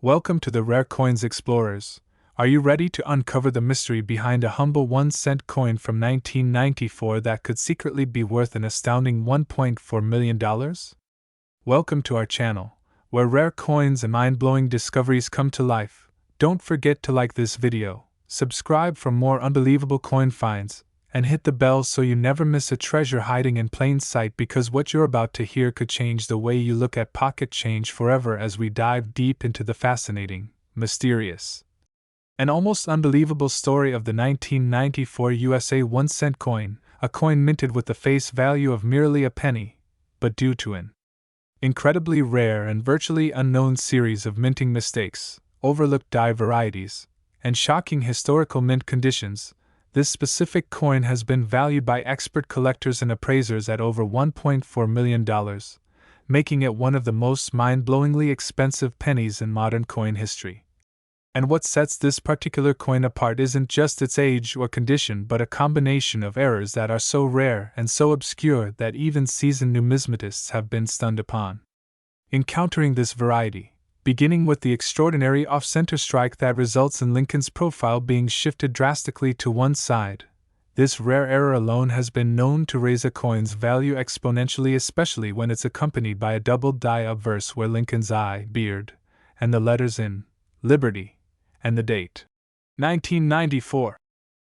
Welcome to the Rare Coins Explorers. Are you ready to uncover the mystery behind a humble 1-cent coin from 1994 that could secretly be worth an astounding $1.4 million? Welcome to our channel, where rare coins and mind-blowing discoveries come to life. Don't forget to like this video, subscribe for more unbelievable coin finds, and hit the bell so you never miss a treasure hiding in plain sight, because what you're about to hear could change the way you look at pocket change forever as we dive deep into the fascinating, mysterious, and almost unbelievable story of the 1994 USA 1-cent coin, a coin minted with the face value of merely a penny, but due to an incredibly rare and virtually unknown series of minting mistakes, overlooked die varieties, and shocking historical mint conditions, this specific coin has been valued by expert collectors and appraisers at over $1.4 million, making it one of the most mind-blowingly expensive pennies in modern coin history. And what sets this particular coin apart isn't just its age or condition, but a combination of errors that are so rare and so obscure that even seasoned numismatists have been stunned upon encountering this variety. Beginning with the extraordinary off-center strike that results in Lincoln's profile being shifted drastically to one side, this rare error alone has been known to raise a coin's value exponentially, especially when it's accompanied by a doubled die obverse where Lincoln's eye, beard, and the letters in Liberty, and the date 1994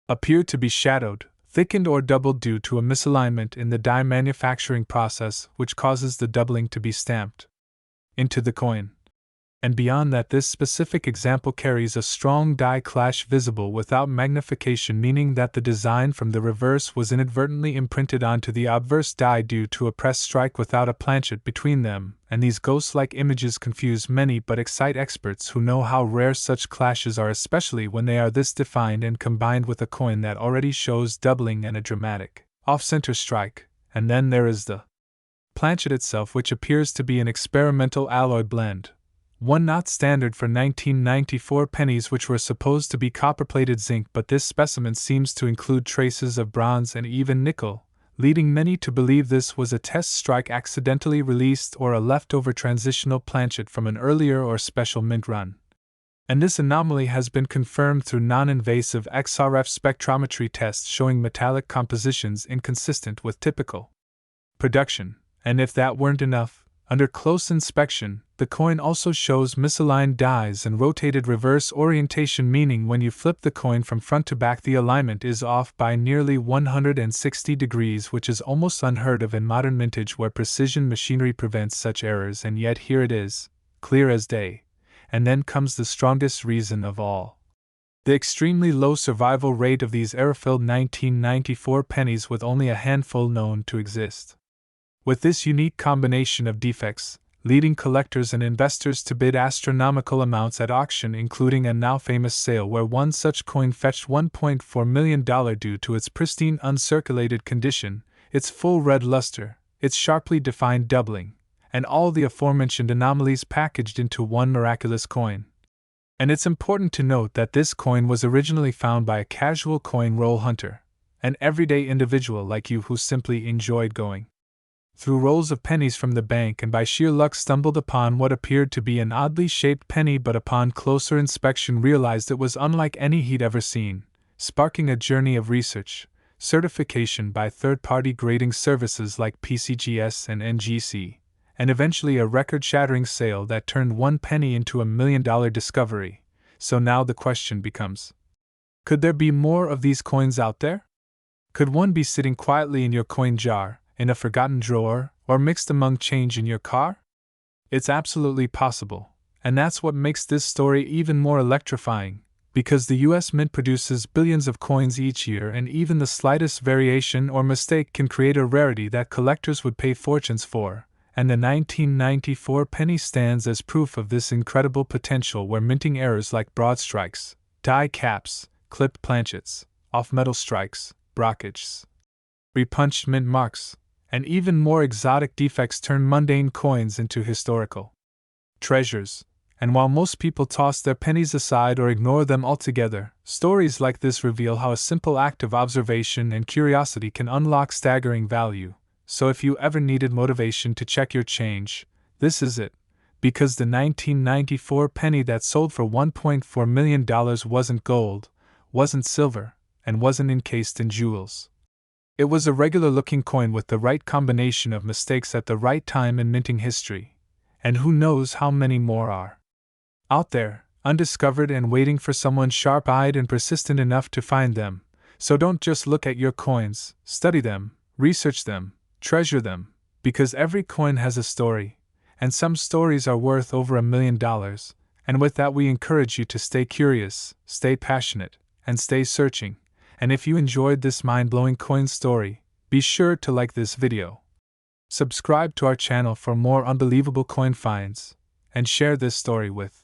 appear to be shadowed, thickened, or doubled due to a misalignment in the die manufacturing process, which causes the doubling to be stamped into the coin. And beyond that, this specific example carries a strong die clash visible without magnification, meaning that the design from the reverse was inadvertently imprinted onto the obverse die due to a press strike without a planchet between them, and these ghost-like images confuse many but excite experts who know how rare such clashes are, especially when they are this defined and combined with a coin that already shows doubling and a dramatic off-center strike. And then there is the planchet itself, which appears to be an experimental alloy blend, one not standard for 1994 pennies, which were supposed to be copper-plated zinc, but this specimen seems to include traces of bronze and even nickel, leading many to believe this was a test strike accidentally released or a leftover transitional planchet from an earlier or special mint run. And this anomaly has been confirmed through non-invasive XRF spectrometry tests showing metallic compositions inconsistent with typical production. And if that weren't enough, under close inspection, the coin also shows misaligned dies and rotated reverse orientation, meaning when you flip the coin from front to back, the alignment is off by nearly 160 degrees, which is almost unheard of in modern mintage where precision machinery prevents such errors, and yet here it is, clear as day. And then comes the strongest reason of all: the extremely low survival rate of these error-filled 1994 pennies, with only a handful known to exist. With this unique combination of defects, leading collectors and investors to bid astronomical amounts at auction, including a now famous sale where one such coin fetched $1.4 million due to its pristine uncirculated condition, its full red luster, its sharply defined doubling, and all the aforementioned anomalies packaged into one miraculous coin. And it's important to note that this coin was originally found by a casual coin roll hunter, an everyday individual like you who simply enjoyed going through rolls of pennies from the bank and by sheer luck stumbled upon what appeared to be an oddly shaped penny, but upon closer inspection realized it was unlike any he'd ever seen, sparking a journey of research, certification by third-party grading services like PCGS and NGC, and eventually a record-shattering sale that turned one penny into $1 million discovery. So now the question becomes: could there be more of these coins out there? Could one be sitting quietly in your coin jar, in a forgotten drawer, or mixed among change in your car? It's absolutely possible, and that's what makes this story even more electrifying, because the US Mint produces billions of coins each year, and even the slightest variation or mistake can create a rarity that collectors would pay fortunes for, and the 1994 penny stands as proof of this incredible potential, where minting errors like broad strikes, die caps, clipped planchets, off-metal strikes, brockages, repunched mint marks, and even more exotic defects turn mundane coins into historical treasures. And while most people toss their pennies aside or ignore them altogether, stories like this reveal how a simple act of observation and curiosity can unlock staggering value. So if you ever needed motivation to check your change, this is it. Because the 1994 penny that sold for $1.4 million wasn't gold, wasn't silver, and wasn't encased in jewels. It was a regular-looking coin with the right combination of mistakes at the right time in minting history, and who knows how many more are out there, undiscovered and waiting for someone sharp-eyed and persistent enough to find them. So don't just look at your coins, study them, research them, treasure them, because every coin has a story, and some stories are worth over $1 million, and with that we encourage you to stay curious, stay passionate, and stay searching. And if you enjoyed this mind-blowing coin story, be sure to like this video, subscribe to our channel for more unbelievable coin finds, and share this story with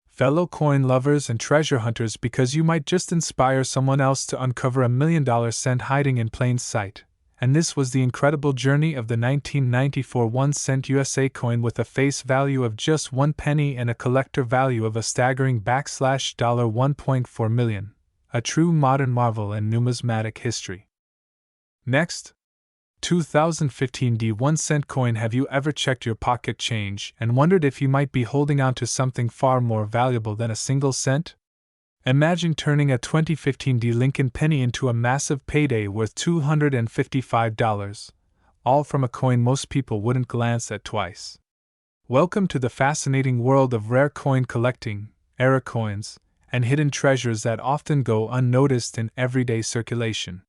fellow coin lovers and treasure hunters, because you might just inspire someone else to uncover $1 million cent hiding in plain sight. And this was the incredible journey of the 1994 1-cent USA coin with a face value of just 1 penny and a collector value of a staggering $1.4 million. A true modern marvel in numismatic history. Next, 2015 D 1-cent coin. Have you ever checked your pocket change and wondered if you might be holding on to something far more valuable than a single cent? Imagine turning a 2015 D Lincoln penny into a massive payday worth $255, all from a coin most people wouldn't glance at twice. Welcome to the fascinating world of rare coin collecting, era coins, and hidden treasures that often go unnoticed in everyday circulation.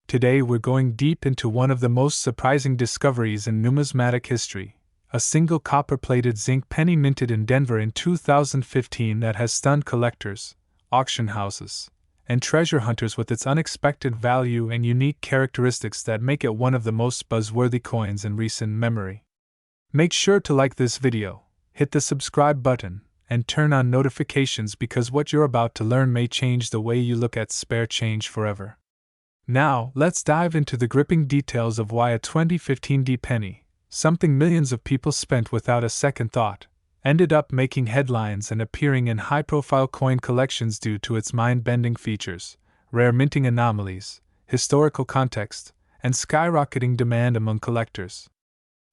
Today we're going deep into one of the most surprising discoveries in numismatic history, a single copper-plated zinc penny minted in Denver in 2015 that has stunned collectors, auction houses, and treasure hunters with its unexpected value and unique characteristics that make it one of the most buzzworthy coins in recent memory. Make sure to like this video, hit the subscribe button, and turn on notifications, because what you're about to learn may change the way you look at spare change forever. Now, let's dive into the gripping details of why a 2015 D penny, something millions of people spent without a second thought, ended up making headlines and appearing in high-profile coin collections due to its mind-bending features, rare minting anomalies, historical context, and skyrocketing demand among collectors.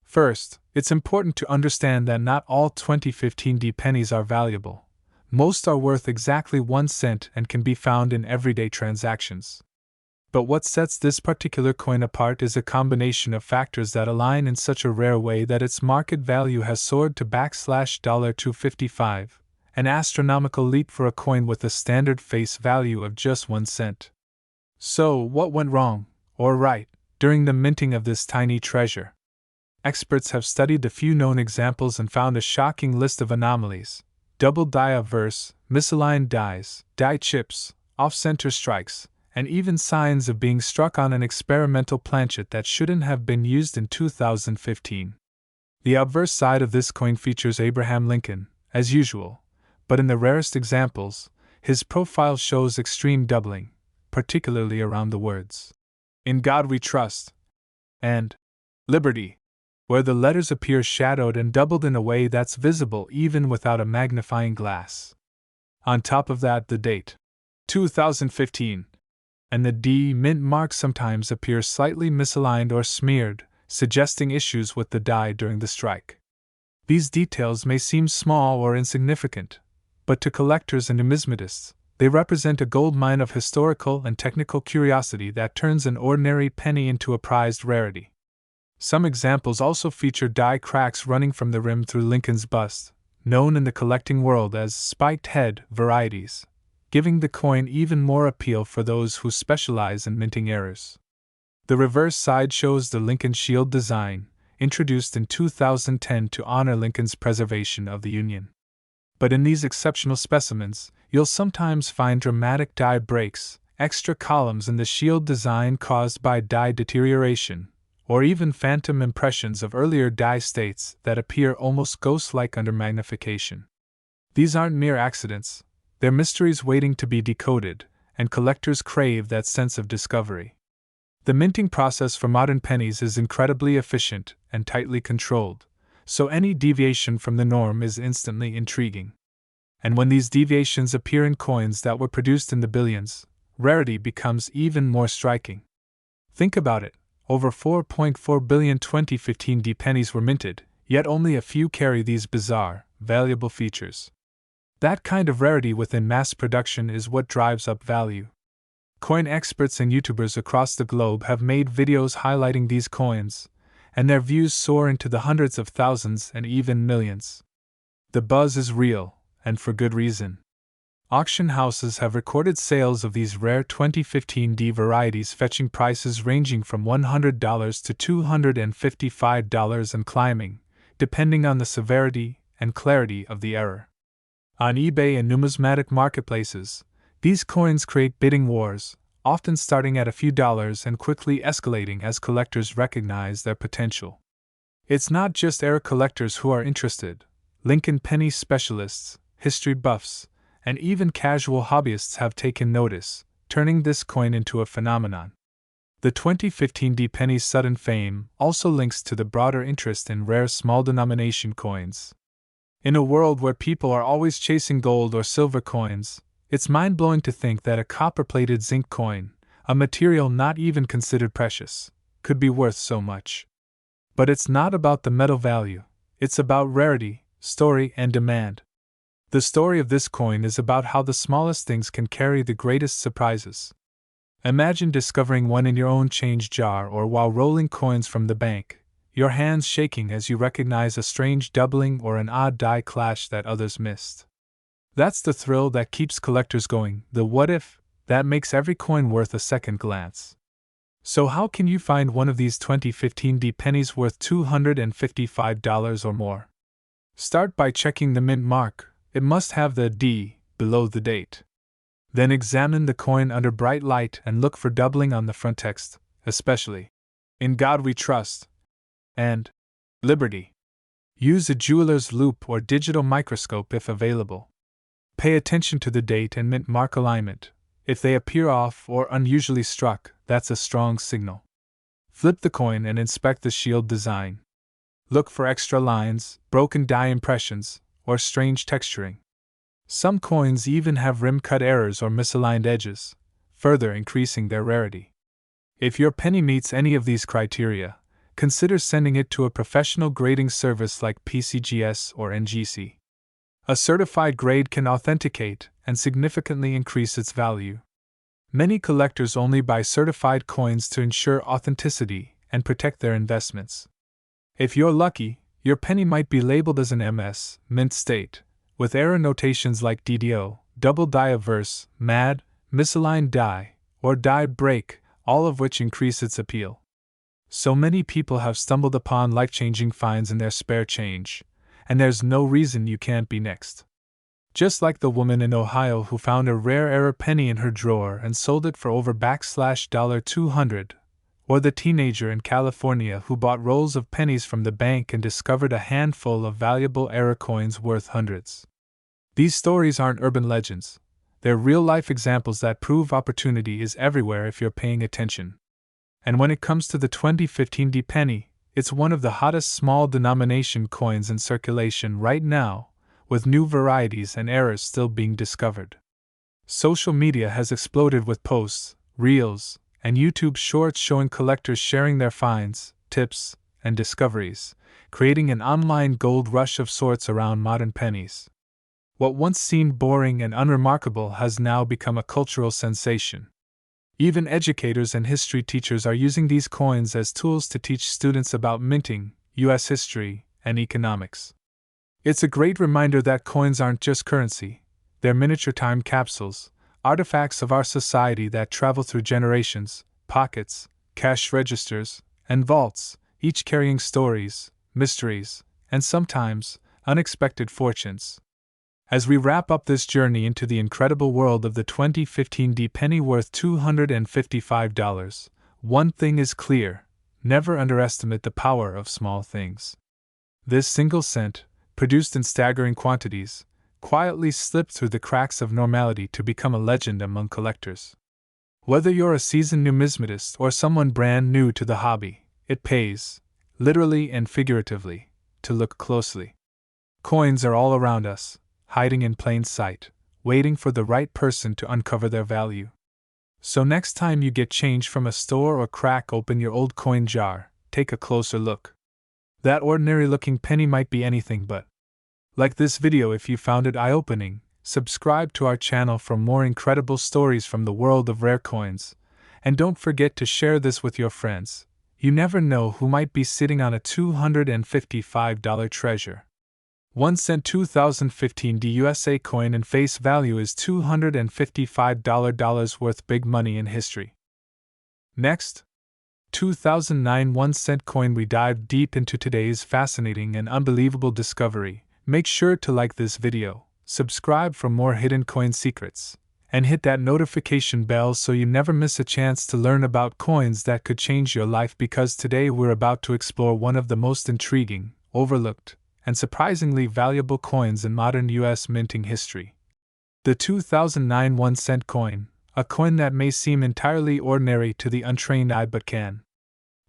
First, it's important to understand that not all 2015 D pennies are valuable. Most are worth exactly 1 cent and can be found in everyday transactions. But what sets this particular coin apart is a combination of factors that align in such a rare way that its market value has soared to $255, an astronomical leap for a coin with a standard face value of just 1 cent. So, what went wrong, or right, during the minting of this tiny treasure? Experts have studied the few known examples and found a shocking list of anomalies: double die obverse, misaligned dies, die chips, off-center strikes, and even signs of being struck on an experimental planchet that shouldn't have been used in 2015. The obverse side of this coin features Abraham Lincoln, as usual, but in the rarest examples, his profile shows extreme doubling, particularly around the words, "In God We Trust," and "Liberty," where the letters appear shadowed and doubled in a way that's visible even without a magnifying glass. On top of that, the date, 2015, and the D mint mark sometimes appear slightly misaligned or smeared, suggesting issues with the die during the strike. These details may seem small or insignificant, but to collectors and numismatists, they represent a goldmine of historical and technical curiosity that turns an ordinary penny into a prized rarity. Some examples also feature die cracks running from the rim through Lincoln's bust, known in the collecting world as spiked head varieties, giving the coin even more appeal for those who specialize in minting errors. The reverse side shows the Lincoln Shield design, introduced in 2010 to honor Lincoln's preservation of the Union. But in these exceptional specimens, you'll sometimes find dramatic die breaks, extra columns in the shield design caused by die deterioration, or even phantom impressions of earlier die states that appear almost ghost-like under magnification. These aren't mere accidents, they're mysteries waiting to be decoded, and collectors crave that sense of discovery. The minting process for modern pennies is incredibly efficient and tightly controlled, so any deviation from the norm is instantly intriguing. And when these deviations appear in coins that were produced in the billions, rarity becomes even more striking. Think about it. Over 4.4 billion 2015 D pennies were minted, Yet only a few carry these bizarre, valuable features. That kind of rarity within mass production is what drives up value. Coin experts and YouTubers across the globe have made videos highlighting these coins, and their views soar into the hundreds of thousands and even millions. The buzz is real, and for good reason. Auction houses have recorded sales of these rare 2015D varieties fetching prices ranging from $100 to $255 and climbing, depending on the severity and clarity of the error. On eBay and numismatic marketplaces, these coins create bidding wars, often starting at a few dollars and quickly escalating as collectors recognize their potential. It's not just error collectors who are interested. Lincoln penny specialists, history buffs, and even casual hobbyists have taken notice, turning this coin into a phenomenon. The 2015D penny's sudden fame also links to the broader interest in rare small denomination coins. In a world where people are always chasing gold or silver coins, it's mind-blowing to think that a copper-plated zinc coin, a material not even considered precious, could be worth so much. But it's not about the metal value, it's about rarity, story, and demand. The story of this coin is about how the smallest things can carry the greatest surprises. Imagine discovering one in your own change jar or while rolling coins from the bank, your hands shaking as you recognize a strange doubling or an odd die clash that others missed. That's the thrill that keeps collectors going, the what if, that makes every coin worth a second glance. So how can you find one of these 2015D pennies worth $255 or more? Start by checking the mint mark. It must have the D below the date. Then examine the coin under bright light and look for doubling on the front text, especially "In God We Trust" and "Liberty." Use a jeweler's loupe or digital microscope if available. Pay attention to the date and mint mark alignment. If they appear off or unusually struck, that's a strong signal. Flip the coin and inspect the shield design. Look for extra lines, broken die impressions, or strange texturing. Some coins even have rim cut errors or misaligned edges, further increasing their rarity. If your penny meets any of these criteria, consider sending it to a professional grading service like PCGS or NGC. A certified grade can authenticate and significantly increase its value. Many collectors only buy certified coins to ensure authenticity and protect their investments. If you're lucky, your penny might be labeled as an MS, mint state, with error notations like DDO, double die averse, MAD, misaligned die, or die break, all of which increase its appeal. So many people have stumbled upon life-changing finds in their spare change, and there's no reason you can't be next. Just like the woman in Ohio who found a rare error penny in her drawer and sold it for over $200, or the teenager in California who bought rolls of pennies from the bank and discovered a handful of valuable error coins worth hundreds. These stories aren't urban legends. They're real-life examples that prove opportunity is everywhere if you're paying attention. And when it comes to the 2015D penny, it's one of the hottest small denomination coins in circulation right now, with new varieties and errors still being discovered. Social media has exploded with posts, reels, and YouTube shorts showing collectors sharing their finds, tips, and discoveries, creating an online gold rush of sorts around modern pennies. What once seemed boring and unremarkable has now become a cultural sensation. Even educators and history teachers are using these coins as tools to teach students about minting, U.S. history, and economics. It's a great reminder that coins aren't just currency, they're miniature time capsules, artifacts of our society that travel through generations, pockets, cash registers, and vaults, each carrying stories, mysteries, and sometimes unexpected fortunes. As we wrap up this journey into the incredible world of the 2015D penny worth $255, one thing is clear: never underestimate the power of small things. This single cent, produced in staggering quantities, quietly slipped through the cracks of normality to become a legend among collectors. Whether you're a seasoned numismatist or someone brand new to the hobby, it pays, literally and figuratively, to look closely. Coins are all around us, hiding in plain sight, waiting for the right person to uncover their value. So next time you get change from a store or crack open your old coin jar, take a closer look. That ordinary-looking penny might be anything but. Like this video if you found it eye-opening, subscribe to our channel for more incredible stories from the world of rare coins, and don't forget to share this with your friends. You never know who might be sitting on a $255 treasure. 1 cent 2015 USA coin and face value is $255 worth big money in history. Next, 2009 1 cent coin. We dive deep into today's fascinating and unbelievable discovery. Make sure to like this video, subscribe for more hidden coin secrets, and hit that notification bell so you never miss a chance to learn about coins that could change your life, because today we're about to explore one of the most intriguing, overlooked, and surprisingly valuable coins in modern U.S. minting history. The 2009 1 cent coin, a coin that may seem entirely ordinary to the untrained eye but can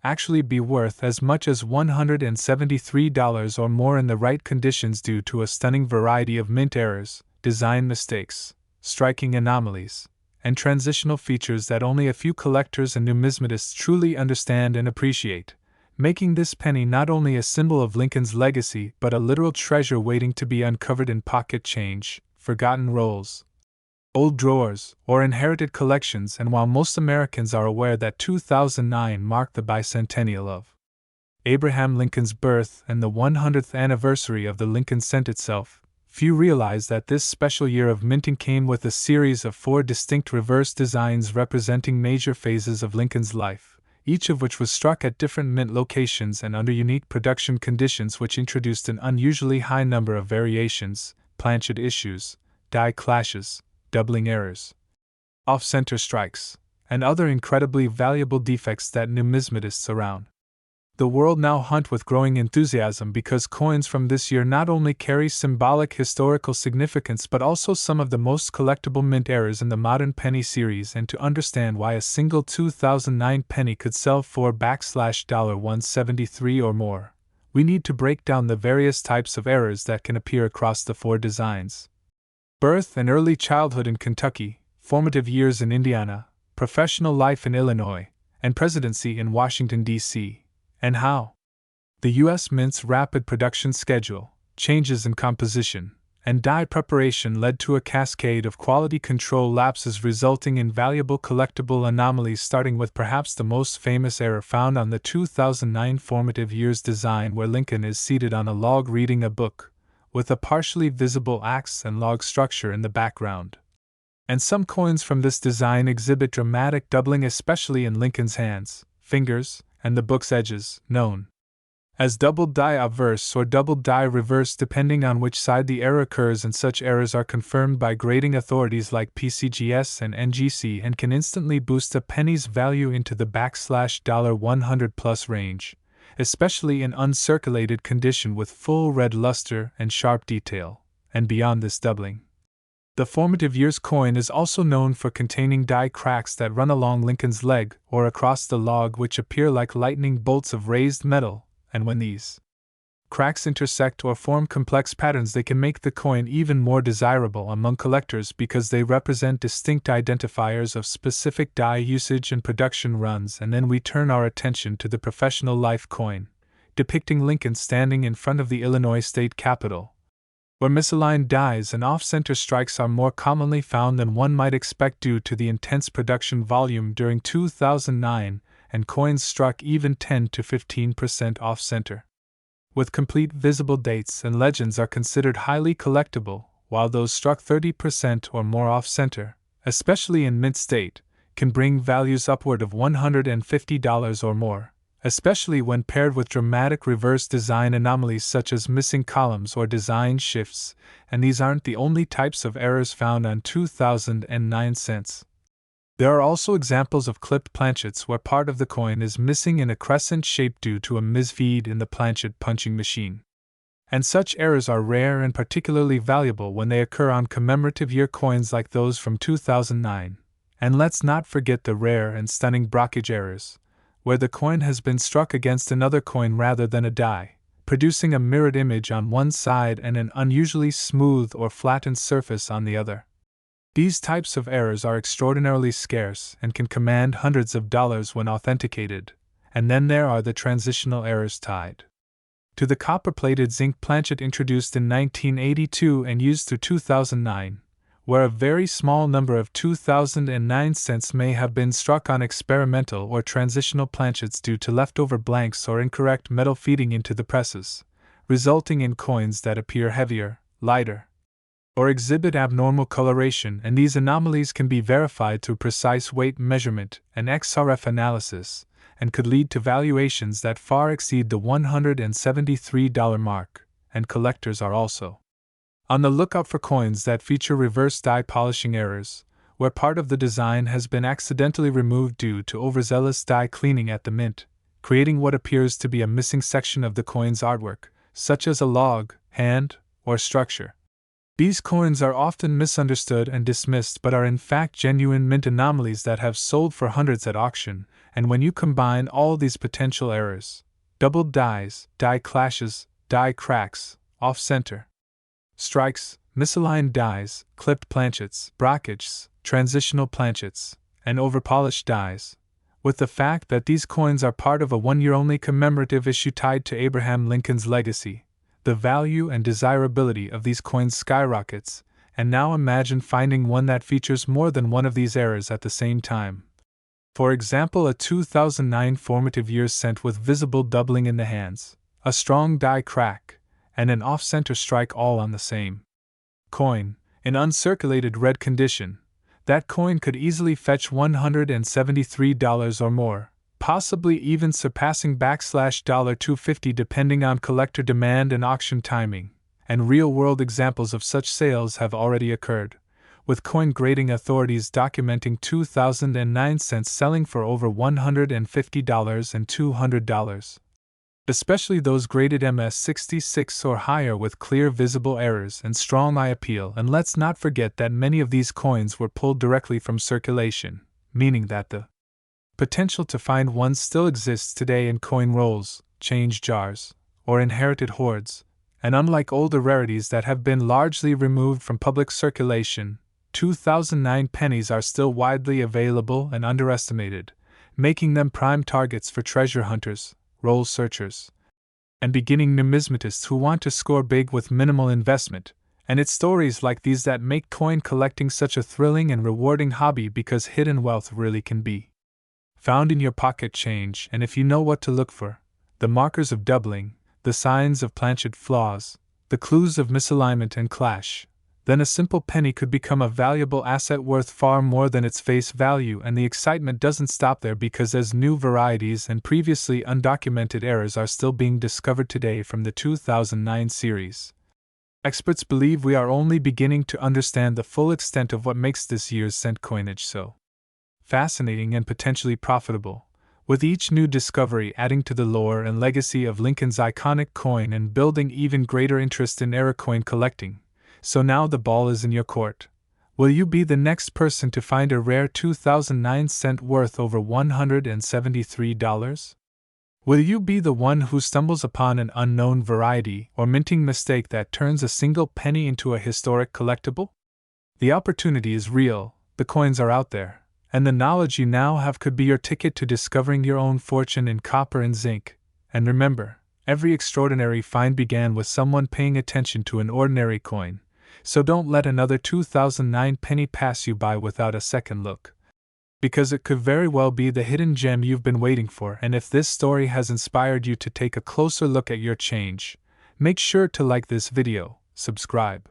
actually be worth as much as $173 or more in the right conditions due to a stunning variety of mint errors, design mistakes, striking anomalies, and transitional features that only a few collectors and numismatists truly understand and appreciate, making this penny not only a symbol of Lincoln's legacy but a literal treasure waiting to be uncovered in pocket change, forgotten rolls, old drawers, or inherited collections. And while most Americans are aware that 2009 marked the bicentennial of Abraham Lincoln's birth and the 100th anniversary of the Lincoln cent itself, few realize that this special year of minting came with a series of 4 distinct reverse designs representing major phases of Lincoln's life, each of which was struck at different mint locations and under unique production conditions, which introduced an unusually high number of variations, planchet issues, die clashes, doubling errors, off-center strikes, and other incredibly valuable defects that numismatists around the world now hunt with growing enthusiasm, because coins from this year not only carry symbolic historical significance but also some of the most collectible mint errors in the modern penny series. And to understand why a single 2009 penny could sell for $173 or more, we need to break down the various types of errors that can appear across the 4 designs. Birth and early childhood in Kentucky, formative years in Indiana, professional life in Illinois, and presidency in Washington, D.C., and how the U.S. Mint's rapid production schedule, changes in composition, and die preparation led to a cascade of quality control lapses, resulting in valuable collectible anomalies, starting with perhaps the most famous error found on the 2009 formative years design, where Lincoln is seated on a log reading a book, with a partially visible axe and log structure in the background. And some coins from this design exhibit dramatic doubling, especially in Lincoln's hands, fingers, and the book's edges, known as double die obverse or double die reverse, depending on which side the error occurs. And such errors are confirmed by grading authorities like PCGS and NGC and can instantly boost a penny's value into the $100 plus range, especially in uncirculated condition with full red luster and sharp detail. And beyond this doubling, the formative years coin is also known for containing die cracks that run along Lincoln's leg or across the log, which appear like lightning bolts of raised metal, and when these cracks intersect or form complex patterns, they can make the coin even more desirable among collectors, because they represent distinct identifiers of specific die usage and production runs. And then we turn our attention to the professional life coin, depicting Lincoln standing in front of the Illinois state capitol, where misaligned dies and off-center strikes are more commonly found than one might expect due to the intense production volume during 2009, and coins struck even 10 to 15% off-center, with complete visible dates and legends, are considered highly collectible, while those struck 30% or more off-center, especially in mint state, can bring values upward of $150 or more, especially when paired with dramatic reverse design anomalies such as missing columns or design shifts. And these aren't the only types of errors found on 2009 cents. There are also examples of clipped planchets where part of the coin is missing in a crescent shape due to a misfeed in the planchet punching machine. And such errors are rare and particularly valuable when they occur on commemorative year coins like those from 2009. And let's not forget the rare and stunning brockage errors, where the coin has been struck against another coin rather than a die, producing a mirrored image on one side and an unusually smooth or flattened surface on the other. These types of errors are extraordinarily scarce and can command hundreds of dollars when authenticated. And then there are the transitional errors tied to the copper-plated zinc planchet introduced in 1982 and used through 2009, where a very small number of 2009 cents may have been struck on experimental or transitional planchets due to leftover blanks or incorrect metal feeding into the presses, resulting in coins that appear heavier, lighter, or exhibit abnormal coloration, and these anomalies can be verified through precise weight measurement and XRF analysis, and could lead to valuations that far exceed the $173 mark, and collectors are also on the lookout for coins that feature reverse die polishing errors, where part of the design has been accidentally removed due to overzealous die cleaning at the mint, creating what appears to be a missing section of the coin's artwork, such as a log, hand, or structure. These coins are often misunderstood and dismissed but are in fact genuine mint anomalies that have sold for hundreds at auction, and when you combine all these potential errors, doubled dies, die clashes, die cracks, off-center strikes, misaligned dies, clipped planchets, brockages, transitional planchets, and overpolished dies, with the fact that these coins are part of a one-year-only commemorative issue tied to Abraham Lincoln's legacy, the value and desirability of these coins skyrockets, and now imagine finding one that features more than one of these errors at the same time. For example, a 2009 formative year cent with visible doubling in the hands, a strong die crack, and an off-center strike all on the same coin, in uncirculated red condition. That coin could easily fetch $173 or more, possibly even surpassing $250 depending on collector demand and auction timing, and real-world examples of such sales have already occurred, with coin grading authorities documenting 2009 cents selling for over $150 and $200. Especially those graded MS66 or higher with clear visible errors and strong eye appeal, and let's not forget that many of these coins were pulled directly from circulation, meaning that the potential to find one still exists today in coin rolls, change jars, or inherited hoards, and unlike older rarities that have been largely removed from public circulation, 2009 pennies are still widely available and underestimated, making them prime targets for treasure hunters, roll searchers, and beginning numismatists who want to score big with minimal investment. And it's stories like these that make coin collecting such a thrilling and rewarding hobby, because hidden wealth really can be found in your pocket change, and if you know what to look for, the markers of doubling, the signs of planchet flaws, the clues of misalignment and clash, then a simple penny could become a valuable asset worth far more than its face value. And the excitement doesn't stop there, because as new varieties and previously undocumented errors are still being discovered today from the 2009 series, experts believe we are only beginning to understand the full extent of what makes this year's cent coinage so fascinating and potentially profitable, with each new discovery adding to the lore and legacy of Lincoln's iconic coin and building even greater interest in era coin collecting. So now the ball is in your court. Will you be the next person to find a rare 2009 cent worth over $173? Will you be the one who stumbles upon an unknown variety or minting mistake that turns a single penny into a historic collectible? The opportunity is real, the coins are out there, and the knowledge you now have could be your ticket to discovering your own fortune in copper and zinc. And remember, every extraordinary find began with someone paying attention to an ordinary coin, so don't let another 2009 penny pass you by without a second look, because it could very well be the hidden gem you've been waiting for. And if this story has inspired you to take a closer look at your change, make sure to like this video, subscribe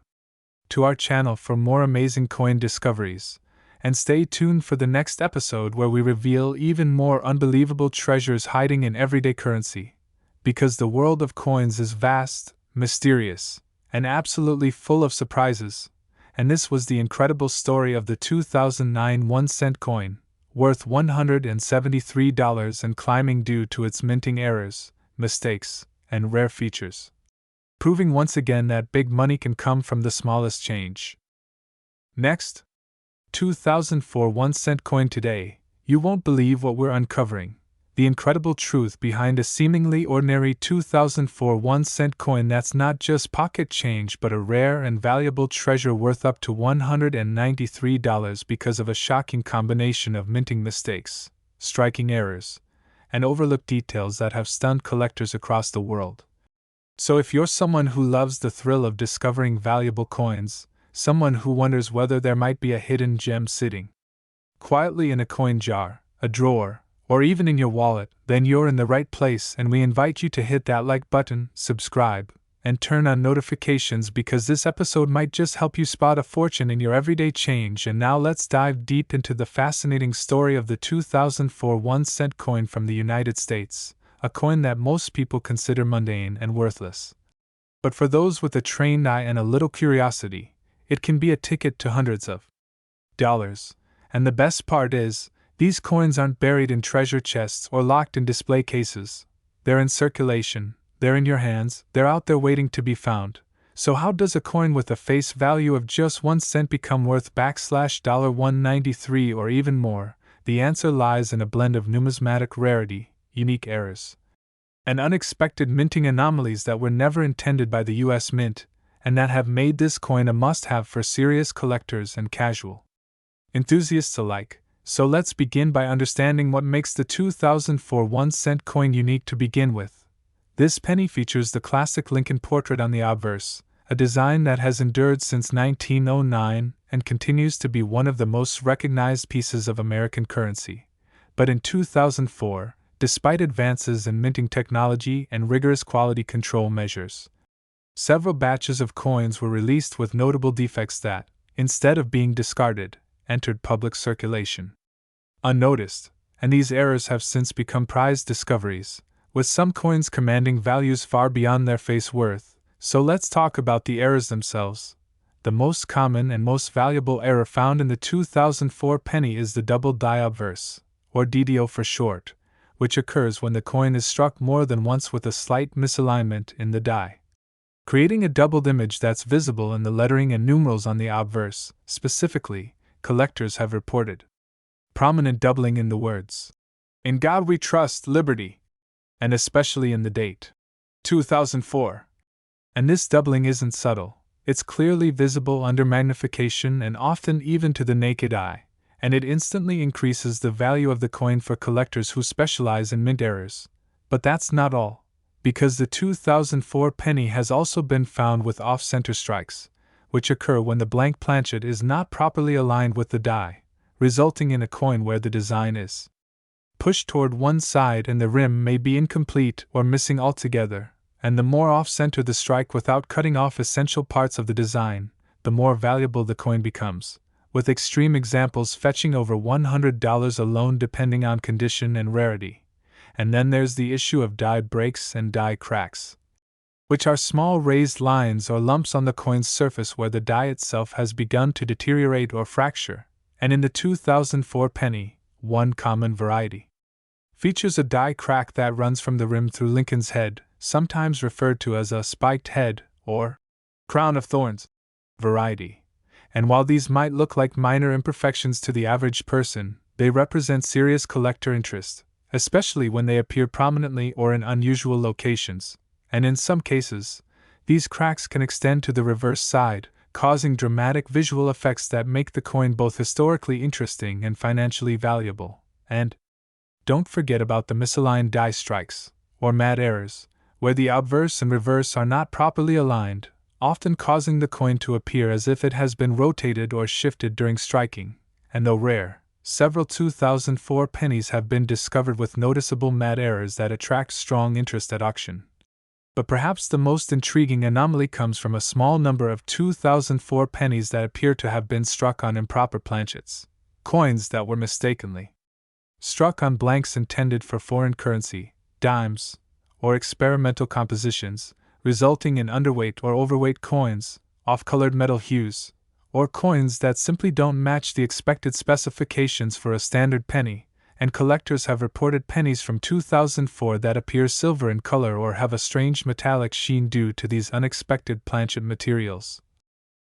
to our channel for more amazing coin discoveries, and stay tuned for the next episode where we reveal even more unbelievable treasures hiding in everyday currency, because the world of coins is vast, mysterious, and absolutely full of surprises. And this was the incredible story of the 2009 1-cent coin, worth $173 and climbing due to its minting errors, mistakes, and rare features, proving once again that big money can come from the smallest change. Next, 2004 1-cent coin today. You won't believe what we're uncovering. The incredible truth behind a seemingly ordinary 2004 1-cent coin that's not just pocket change but a rare and valuable treasure worth up to $193 because of a shocking combination of minting mistakes, striking errors, and overlooked details that have stunned collectors across the world. So if you're someone who loves the thrill of discovering valuable coins, someone who wonders whether there might be a hidden gem sitting quietly in a coin jar, a drawer, or even in your wallet, then you're in the right place, and we invite you to hit that like button, subscribe, and turn on notifications because this episode might just help you spot a fortune in your everyday change. And now let's dive deep into the fascinating story of the 2004 1-cent coin from the United States, a coin that most people consider mundane and worthless. But for those with a trained eye and a little curiosity, it can be a ticket to hundreds of dollars. And the best part is, these coins aren't buried in treasure chests or locked in display cases. They're in circulation, they're in your hands, they're out there waiting to be found. So how does a coin with a face value of just 1 cent become worth $193 or even more? The answer lies in a blend of numismatic rarity, unique errors, and unexpected minting anomalies that were never intended by the US Mint, and that have made this coin a must-have for serious collectors and casual enthusiasts alike. So let's begin by understanding what makes the 2004 1-cent coin unique to begin with. This penny features the classic Lincoln portrait on the obverse, a design that has endured since 1909 and continues to be one of the most recognized pieces of American currency. But in 2004, despite advances in minting technology and rigorous quality control measures, several batches of coins were released with notable defects that, instead of being discarded, entered public circulation unnoticed, and these errors have since become prized discoveries, with some coins commanding values far beyond their face worth. So let's talk about the errors themselves. The most common and most valuable error found in the 2004 penny is the double die obverse, or DDO for short, which occurs when the coin is struck more than once with a slight misalignment in the die, creating a doubled image that's visible in the lettering and numerals on the obverse. Specifically, collectors have reported prominent doubling in the words, "In God We Trust, Liberty," and especially in the date 2004. And this doubling isn't subtle, it's clearly visible under magnification and often even to the naked eye, and it instantly increases the value of the coin for collectors who specialize in mint errors. But that's not all, because the 2004 penny has also been found with off-center strikes, which occur when the blank planchet is not properly aligned with the die, resulting in a coin where the design is pushed toward one side and the rim may be incomplete or missing altogether. And the more off-center the strike without cutting off essential parts of the design, the more valuable the coin becomes, with extreme examples fetching over $100 alone depending on condition and rarity. And then there's the issue of die breaks and die cracks, which are small raised lines or lumps on the coin's surface where the die itself has begun to deteriorate or fracture. And in the 2004 penny, one common variety features a die crack that runs from the rim through Lincoln's head, sometimes referred to as a spiked head or crown of thorns variety. And while these might look like minor imperfections to the average person, they represent serious collector interest, especially when they appear prominently or in unusual locations. And in some cases, these cracks can extend to the reverse side, causing dramatic visual effects that make the coin both historically interesting and financially valuable. And don't forget about the misaligned die strikes, or mad errors, where the obverse and reverse are not properly aligned, often causing the coin to appear as if it has been rotated or shifted during striking. And though rare, several 2004 pennies have been discovered with noticeable mad errors that attract strong interest at auction. But perhaps the most intriguing anomaly comes from a small number of 2004 pennies that appear to have been struck on improper planchets, coins that were mistakenly struck on blanks intended for foreign currency, dimes, or experimental compositions, resulting in underweight or overweight coins, off-colored metal hues, or coins that simply don't match the expected specifications for a standard penny. And collectors have reported pennies from 2004 that appear silver in color or have a strange metallic sheen due to these unexpected planchet materials.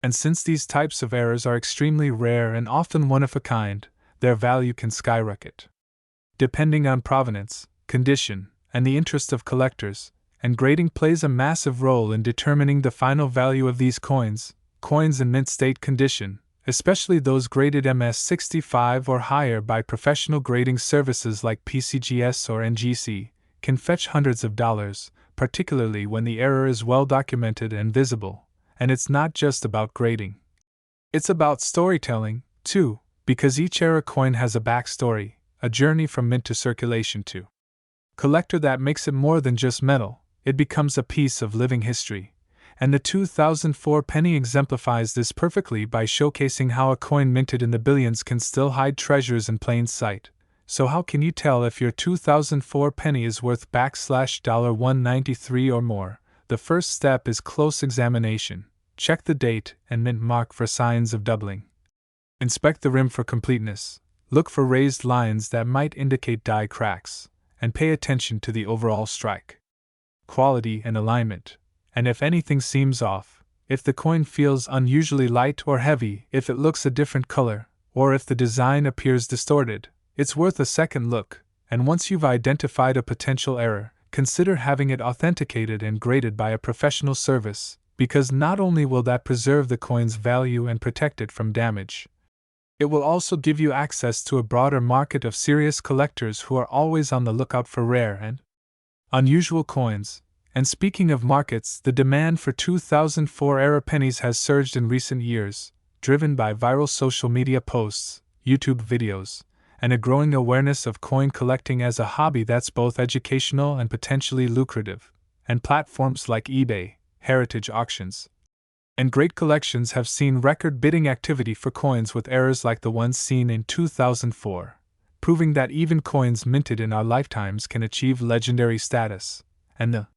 And since these types of errors are extremely rare and often one of a kind, their value can skyrocket. Depending on provenance, condition, and the interest of collectors, and grading plays a massive role in determining the final value of these coins. Coins in mint state condition, especially those graded MS65 or higher by professional grading services like PCGS or NGC, can fetch hundreds of dollars, particularly when the error is well documented and visible. And it's not just about grading. It's about storytelling, too, because each error coin has a backstory, a journey from mint to circulation to collector that makes it more than just metal. It becomes a piece of living history. And the 2004 penny exemplifies this perfectly by showcasing how a coin minted in the billions can still hide treasures in plain sight. So how can you tell if your 2004 penny is worth $193 or more? The first step is close examination. Check the date and mint mark for signs of doubling. Inspect the rim for completeness. Look for raised lines that might indicate die cracks, and pay attention to the overall strike quality and alignment. And if anything seems off, if the coin feels unusually light or heavy, if it looks a different color, or if the design appears distorted, it's worth a second look. And once you've identified a potential error, consider having it authenticated and graded by a professional service, because not only will that preserve the coin's value and protect it from damage, it will also give you access to a broader market of serious collectors who are always on the lookout for rare and unusual coins. And speaking of markets, the demand for 2004 era pennies has surged in recent years, driven by viral social media posts, YouTube videos, and a growing awareness of coin collecting as a hobby that's both educational and potentially lucrative. And platforms like eBay, heritage auctions, and great collections have seen record bidding activity for coins with errors like the ones seen in 2004, proving that even coins minted in our lifetimes can achieve legendary status. And the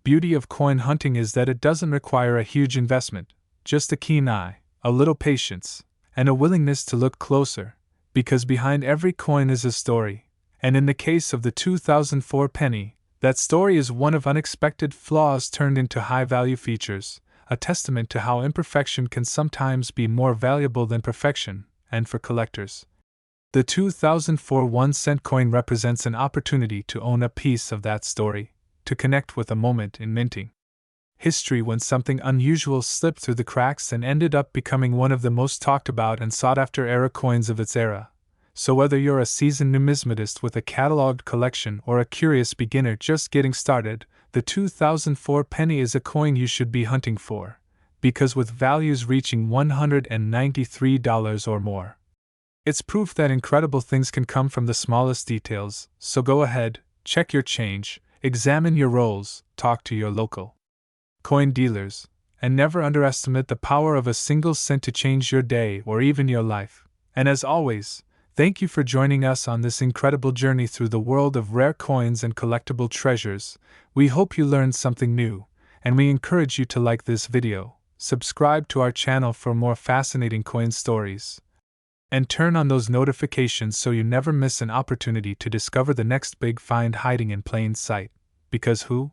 beauty of coin hunting is that it doesn't require a huge investment, just a keen eye, a little patience, and a willingness to look closer, because behind every coin is a story. And in the case of the 2004 penny, that story is one of unexpected flaws turned into high-value features, a testament to how imperfection can sometimes be more valuable than perfection. And for collectors, the 2004 1-cent coin represents an opportunity to own a piece of that story, to connect with a moment in minting history when something unusual slipped through the cracks and ended up becoming one of the most talked about and sought-after era coins of its era. So whether you're a seasoned numismatist with a cataloged collection or a curious beginner just getting started, the 2004 penny is a coin you should be hunting for, because with values reaching $193 or more, it's proof that incredible things can come from the smallest details. So go ahead, check your change, examine your rolls, talk to your local coin dealers, and never underestimate the power of a single cent to change your day or even your life. And as always, thank you for joining us on this incredible journey through the world of rare coins and collectible treasures. We hope you learned something new, and we encourage you to like this video, subscribe to our channel for more fascinating coin stories, and turn on those notifications so you never miss an opportunity to discover the next big find hiding in plain sight. Because who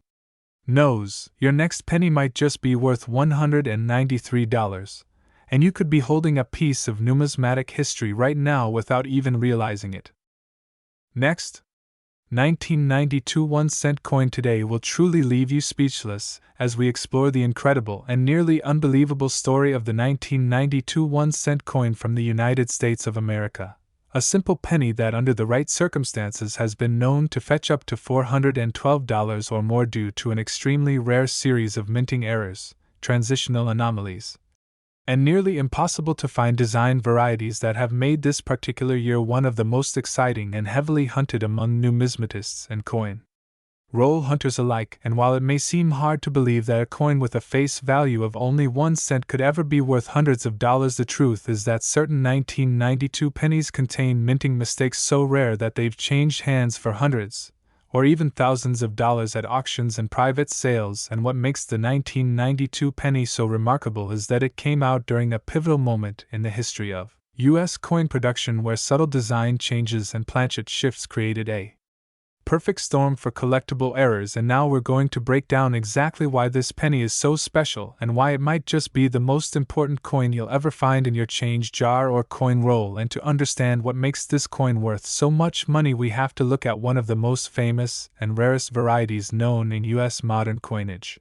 knows, your next penny might just be worth $193, and you could be holding a piece of numismatic history right now without even realizing it. Next, 1992 1-cent coin today will truly leave you speechless as we explore the incredible and nearly unbelievable story of the 1992 1-cent coin from the United States of America. A simple penny that under the right circumstances has been known to fetch up to $412 or more due to an extremely rare series of minting errors, transitional anomalies, and nearly impossible to find design varieties that have made this particular year one of the most exciting and heavily hunted among numismatists and coin roll hunters alike. And while it may seem hard to believe that a coin with a face value of only 1 cent could ever be worth hundreds of dollars, the truth is that certain 1992 pennies contain minting mistakes so rare that they've changed hands for hundreds, or even thousands of dollars at auctions and private sales. And what makes the 1992 penny so remarkable is that it came out during a pivotal moment in the history of U.S. coin production, where subtle design changes and planchet shifts created a perfect storm for collectible errors. And now we're going to break down exactly why this penny is so special and why it might just be the most important coin you'll ever find in your change jar or coin roll. And to understand what makes this coin worth so much money, we have to look at one of the most famous and rarest varieties known in U.S. modern coinage,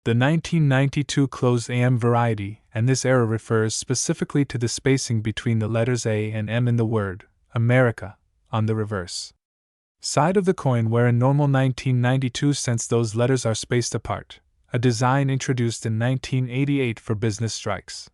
the 1992 closed AM variety. And this error refers specifically to the spacing between the letters A and M in the word America on the reverse side of the coin where in normal 1992 cents those letters are spaced apart, a design introduced in 1988 for business strikes.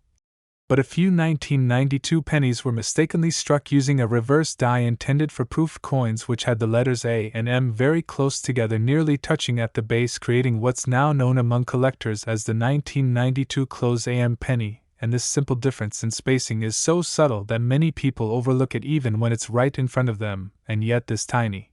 But a few 1992 pennies were mistakenly struck using a reverse die intended for proof coins which had the letters A and M very close together, nearly touching at the base, creating what's now known among collectors as the 1992 close AM penny, and this simple difference in spacing is so subtle that many people overlook it even when it's right in front of them, and yet this tiny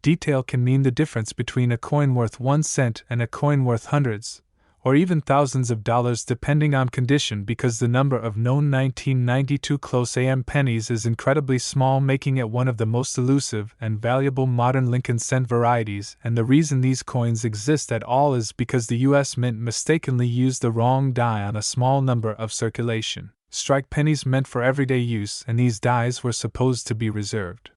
detail can mean the difference between a coin worth 1 cent and a coin worth hundreds, or even thousands of dollars depending on condition, because the number of known 1992 close AM pennies is incredibly small, making it one of the most elusive and valuable modern Lincoln cent varieties. And the reason these coins exist at all is because the U.S. Mint mistakenly used the wrong die on a small number of circulation strike pennies meant for everyday use, and these dies were supposed to be reserved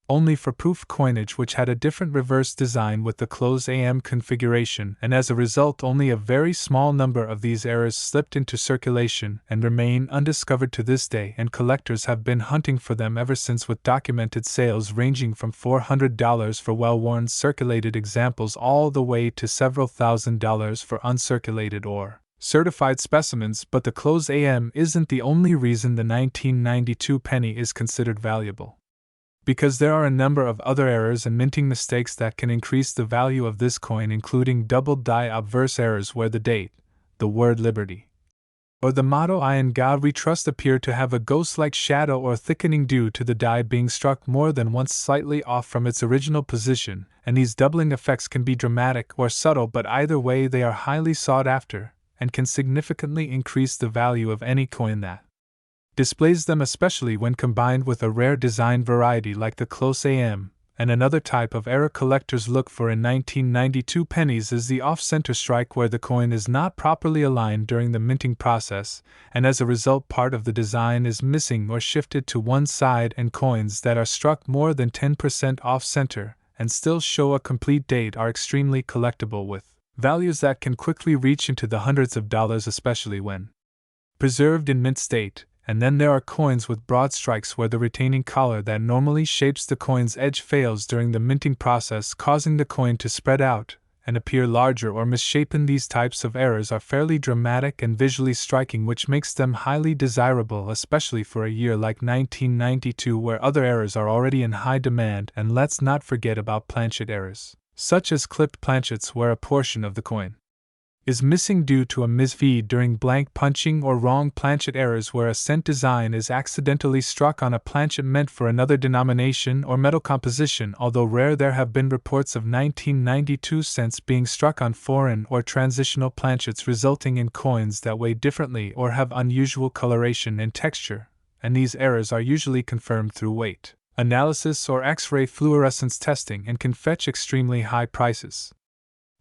only for proof coinage, which had a different reverse design with the close AM configuration, and as a result only a very small number of these errors slipped into circulation and remain undiscovered to this day, and collectors have been hunting for them ever since, with documented sales ranging from $400 for well-worn circulated examples all the way to several $1,000s for uncirculated or certified specimens. But the close AM isn't the only reason the 1992 penny is considered valuable, because there are a number of other errors and minting mistakes that can increase the value of this coin, including double die obverse errors where the date, the word liberty, or the motto "I in God we trust" appear to have a ghost-like shadow or thickening due to the die being struck more than once slightly off from its original position, and these doubling effects can be dramatic or subtle, but either way they are highly sought after and can significantly increase the value of any coin that displays them, especially when combined with a rare design variety like the close AM. And another type of error collectors look for in 1992 pennies is the off-center strike, where the coin is not properly aligned during the minting process, and as a result part of the design is missing or shifted to one side, and coins that are struck more than 10% off-center and still show a complete date are extremely collectible, with values that can quickly reach into the hundreds of dollars, especially when preserved in mint state. And then there are coins with broad strikes where the retaining collar that normally shapes the coin's edge fails during the minting process, causing the coin to spread out and appear larger or misshapen. These types of errors are fairly dramatic and visually striking, which makes them highly desirable, especially for a year like 1992 where other errors are already in high demand. And let's not forget about planchet errors, such as clipped planchets where a portion of the coin is missing due to a misfeed during blank punching, or wrong planchet errors where a cent design is accidentally struck on a planchet meant for another denomination or metal composition. Although rare, there have been reports of 1992 cents being struck on foreign or transitional planchets, resulting in coins that weigh differently or have unusual coloration and texture, and these errors are usually confirmed through weight analysis or X-ray fluorescence testing and can fetch extremely high prices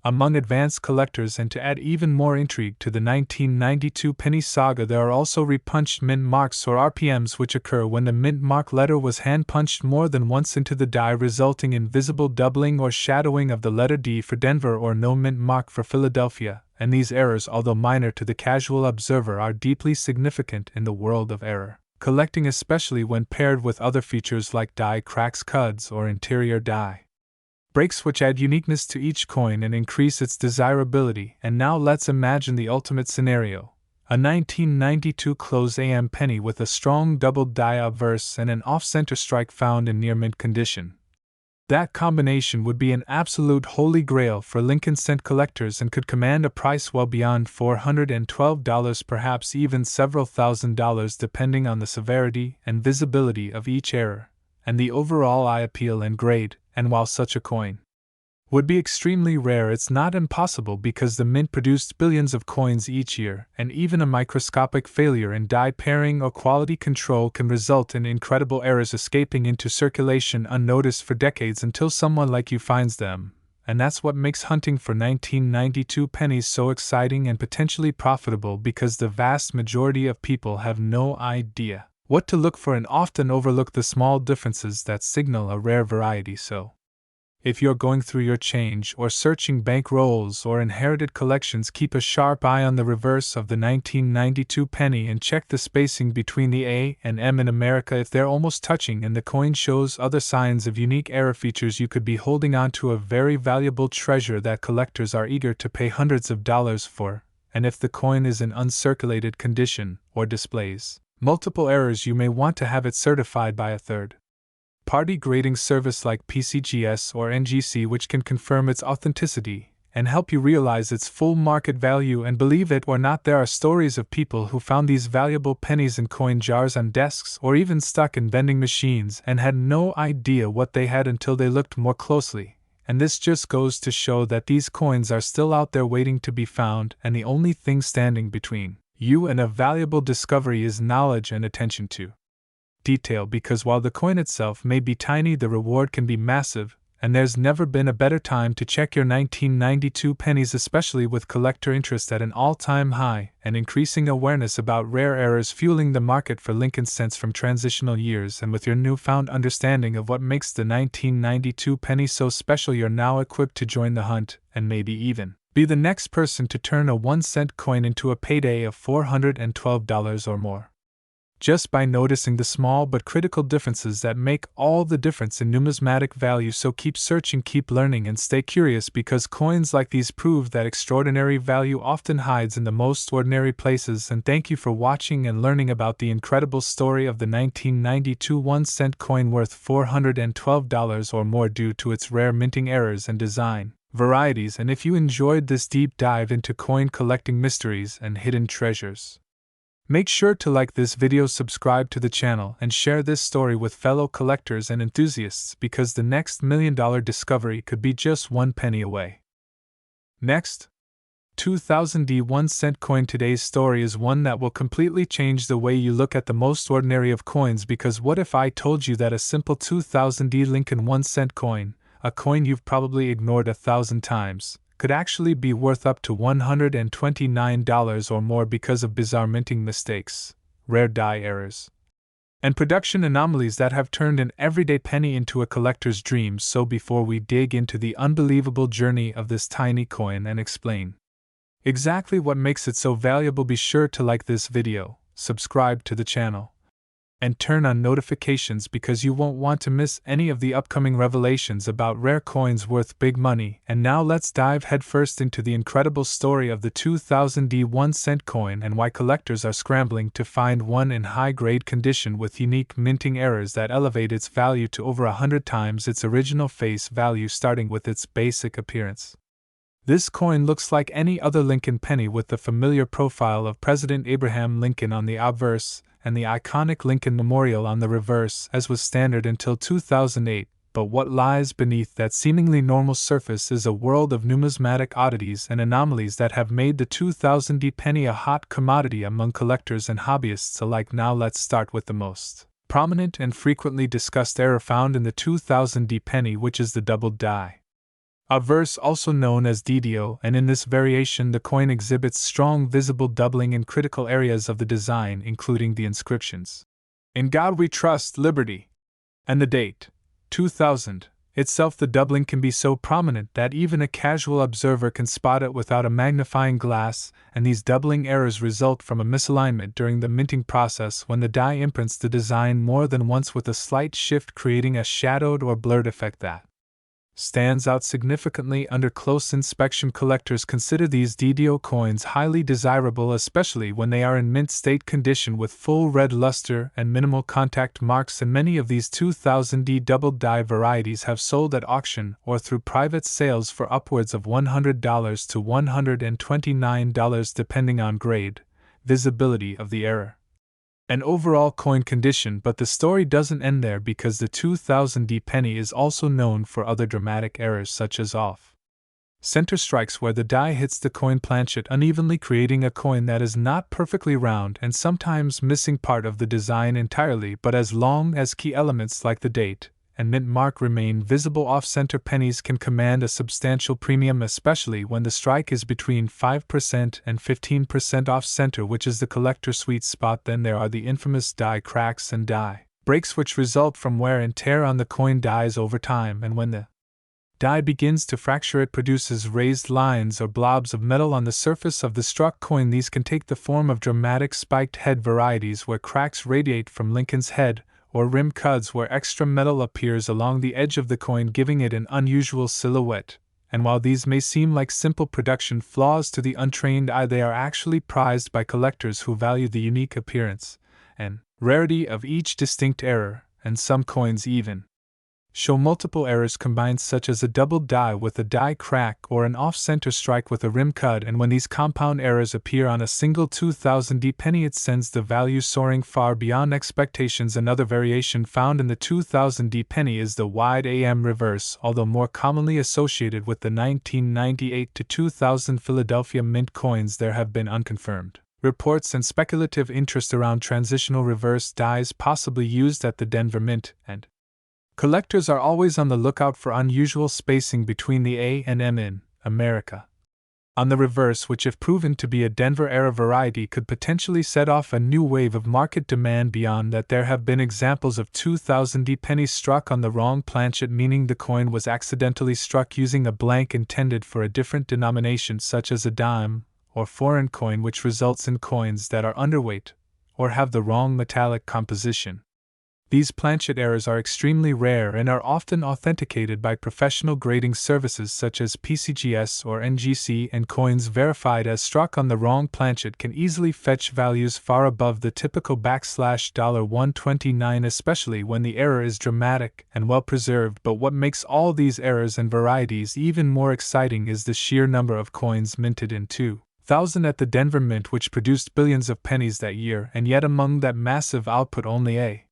among advanced collectors. And to add even more intrigue to the 1992 penny saga, there are also repunched mint marks or RPMs, which occur when the mint mark letter was hand punched more than once into the die, resulting in visible doubling or shadowing of the letter D for Denver or no mint mark for Philadelphia. And these errors, although minor to the casual observer, are deeply significant in the world of error collecting, especially when paired with other features like die cracks, cuds, or interior die breaks, which add uniqueness to each coin and increase its desirability. And now let's imagine the ultimate scenario: a 1992 close AM penny with a strong doubled die obverse and an off-center strike found in near mint condition. That combination would be an absolute holy grail for Lincoln cent collectors and could command a price well beyond $412, perhaps even several $1,000s, depending on the severity and visibility of each error and the overall eye appeal and grade. And while such a coin would be extremely rare, it's not impossible, because the mint produced billions of coins each year, and even a microscopic failure in die pairing or quality control can result in incredible errors escaping into circulation unnoticed for decades until someone like you finds them. And that's what makes hunting for 1992 pennies so exciting and potentially profitable, because the vast majority of people have no idea what to look for and often overlook the small differences that signal a rare variety. So If you're going through your change or searching bank rolls or inherited collections, keep a sharp eye on the reverse of the 1992 penny and check the spacing between the A and M in America if they're almost touching and the coin shows other signs of unique error features. You could be holding on to a very valuable treasure that collectors are eager to pay hundreds of dollars for, and if the coin is in uncirculated condition or displays multiple errors, you may want to have it certified by a third party grading service like PCGS or NGC, which can confirm its authenticity and help you realize its full market value. And believe it or not, there are stories of people who found these valuable pennies in coin jars on desks or even stuck in vending machines and had no idea what they had until they looked more closely. And this just goes to show that these coins are still out there waiting to be found, and the only thing standing between you and a valuable discovery is knowledge and attention to detail, because while the coin itself may be tiny, the reward can be massive, and there's never been a better time to check your 1992 pennies, especially with collector interest at an all-time high and increasing awareness about rare errors fueling the market for Lincoln cents from transitional years. And with your newfound understanding of what makes the 1992 penny so special, you're now equipped to join the hunt and maybe even be the next person to turn a 1-cent coin into a payday of $412 or more, just by noticing the small but critical differences that make all the difference in numismatic value. So keep searching, keep learning, and stay curious, because coins like these prove that extraordinary value often hides in the most ordinary places. And thank you for watching and learning about the incredible story of the 1992 1-cent coin worth $412 or more due to its rare minting errors and design varieties. And if you enjoyed this deep dive into coin collecting mysteries and hidden treasures, make sure to like this video, subscribe to the channel, and share this story with fellow collectors and enthusiasts, because the next $1 million discovery could be just 1 penny away. Next, 2000D 1-cent coin. Today's story is one that will completely change the way you look at the most ordinary of coins, because what if I told you that a simple 2000D Lincoln 1-cent coin, a coin you've probably ignored 1,000 times, could actually be worth up to $129 or more because of bizarre minting mistakes, rare die errors, and production anomalies that have turned an everyday penny into a collector's dream. So before we dig into the unbelievable journey of this tiny coin and explain exactly what makes it so valuable, be sure to like this video, subscribe to the channel, and turn on notifications, because you won't want to miss any of the upcoming revelations about rare coins worth big money. And now let's dive headfirst into the incredible story of the 2000D 1-cent coin and why collectors are scrambling to find one in high-grade condition with unique minting errors that elevate its value to over 100 times its original face value. Starting with its basic appearance, this coin looks like any other Lincoln penny, with the familiar profile of President Abraham Lincoln on the obverse and the iconic Lincoln Memorial on the reverse, as was standard until 2008. But what lies beneath that seemingly normal surface is a world of numismatic oddities and anomalies that have made the 2000D penny a hot commodity among collectors and hobbyists alike. Now let's start with the most prominent and frequently discussed error found in the 2000D penny, which is the doubled die obverse, also known as DDO, and in this variation the coin exhibits strong visible doubling in critical areas of the design, including the inscriptions "In God We Trust, Liberty," and the date 2000 itself. The doubling can be so prominent that even a casual observer can spot it without a magnifying glass, and these doubling errors result from a misalignment during the minting process, when the die imprints the design more than once with a slight shift, creating a shadowed or blurred effect that stands out significantly under close inspection. Collectors consider these DDO coins highly desirable, especially when they are in mint state condition with full red luster and minimal contact marks, and many of these 2000D double die varieties have sold at auction or through private sales for upwards of $100 to $129 depending on grade, visibility of the error, and overall coin condition. But the story doesn't end there, because the 2000D penny is also known for other dramatic errors, such as off-center strikes where the die hits the coin planchet unevenly, creating a coin that is not perfectly round and sometimes missing part of the design entirely. But as long as key elements like the date and mint mark remain visible, off-center pennies can command a substantial premium, especially when the strike is between 5% and 15% off-center, which is the collector sweet spot. Then there are the infamous die cracks and die breaks, which result from wear and tear on the coin dies over time, and when the die begins to fracture, it produces raised lines or blobs of metal on the surface of the struck coin. These can take the form of dramatic spiked head varieties where cracks radiate from Lincoln's head, or rim cuts where extra metal appears along the edge of the coin, giving it an unusual silhouette. And while these may seem like simple production flaws to the untrained eye, they are actually prized by collectors who value the unique appearance and rarity of each distinct error, and some coins even show multiple errors combined, such as a double die with a die crack or an off-center strike with a rim cut, and when these compound errors appear on a single 2000D penny, it sends the value soaring far beyond expectations. Another variation found in the 2000D penny is the wide AM reverse, although more commonly associated with the 1998 to 2000 Philadelphia Mint coins. There have been unconfirmed reports and speculative interest around transitional reverse dies possibly used at the Denver Mint, and collectors are always on the lookout for unusual spacing between the A and M in America on the reverse, which, if proven to be a Denver-era variety, could potentially set off a new wave of market demand. Beyond that, there have been examples of 2000D pennies struck on the wrong planchet, meaning the coin was accidentally struck using a blank intended for a different denomination, such as a dime or foreign coin, which results in coins that are underweight or have the wrong metallic composition. These planchet errors are extremely rare and are often authenticated by professional grading services such as PCGS or NGC, and coins verified as struck on the wrong planchet can easily fetch values far above the typical $129, especially when the error is dramatic and well preserved. But what makes all these errors and varieties even more exciting is the sheer number of coins minted in 2000 at the Denver Mint, which produced billions of pennies that year, and yet among that massive output only a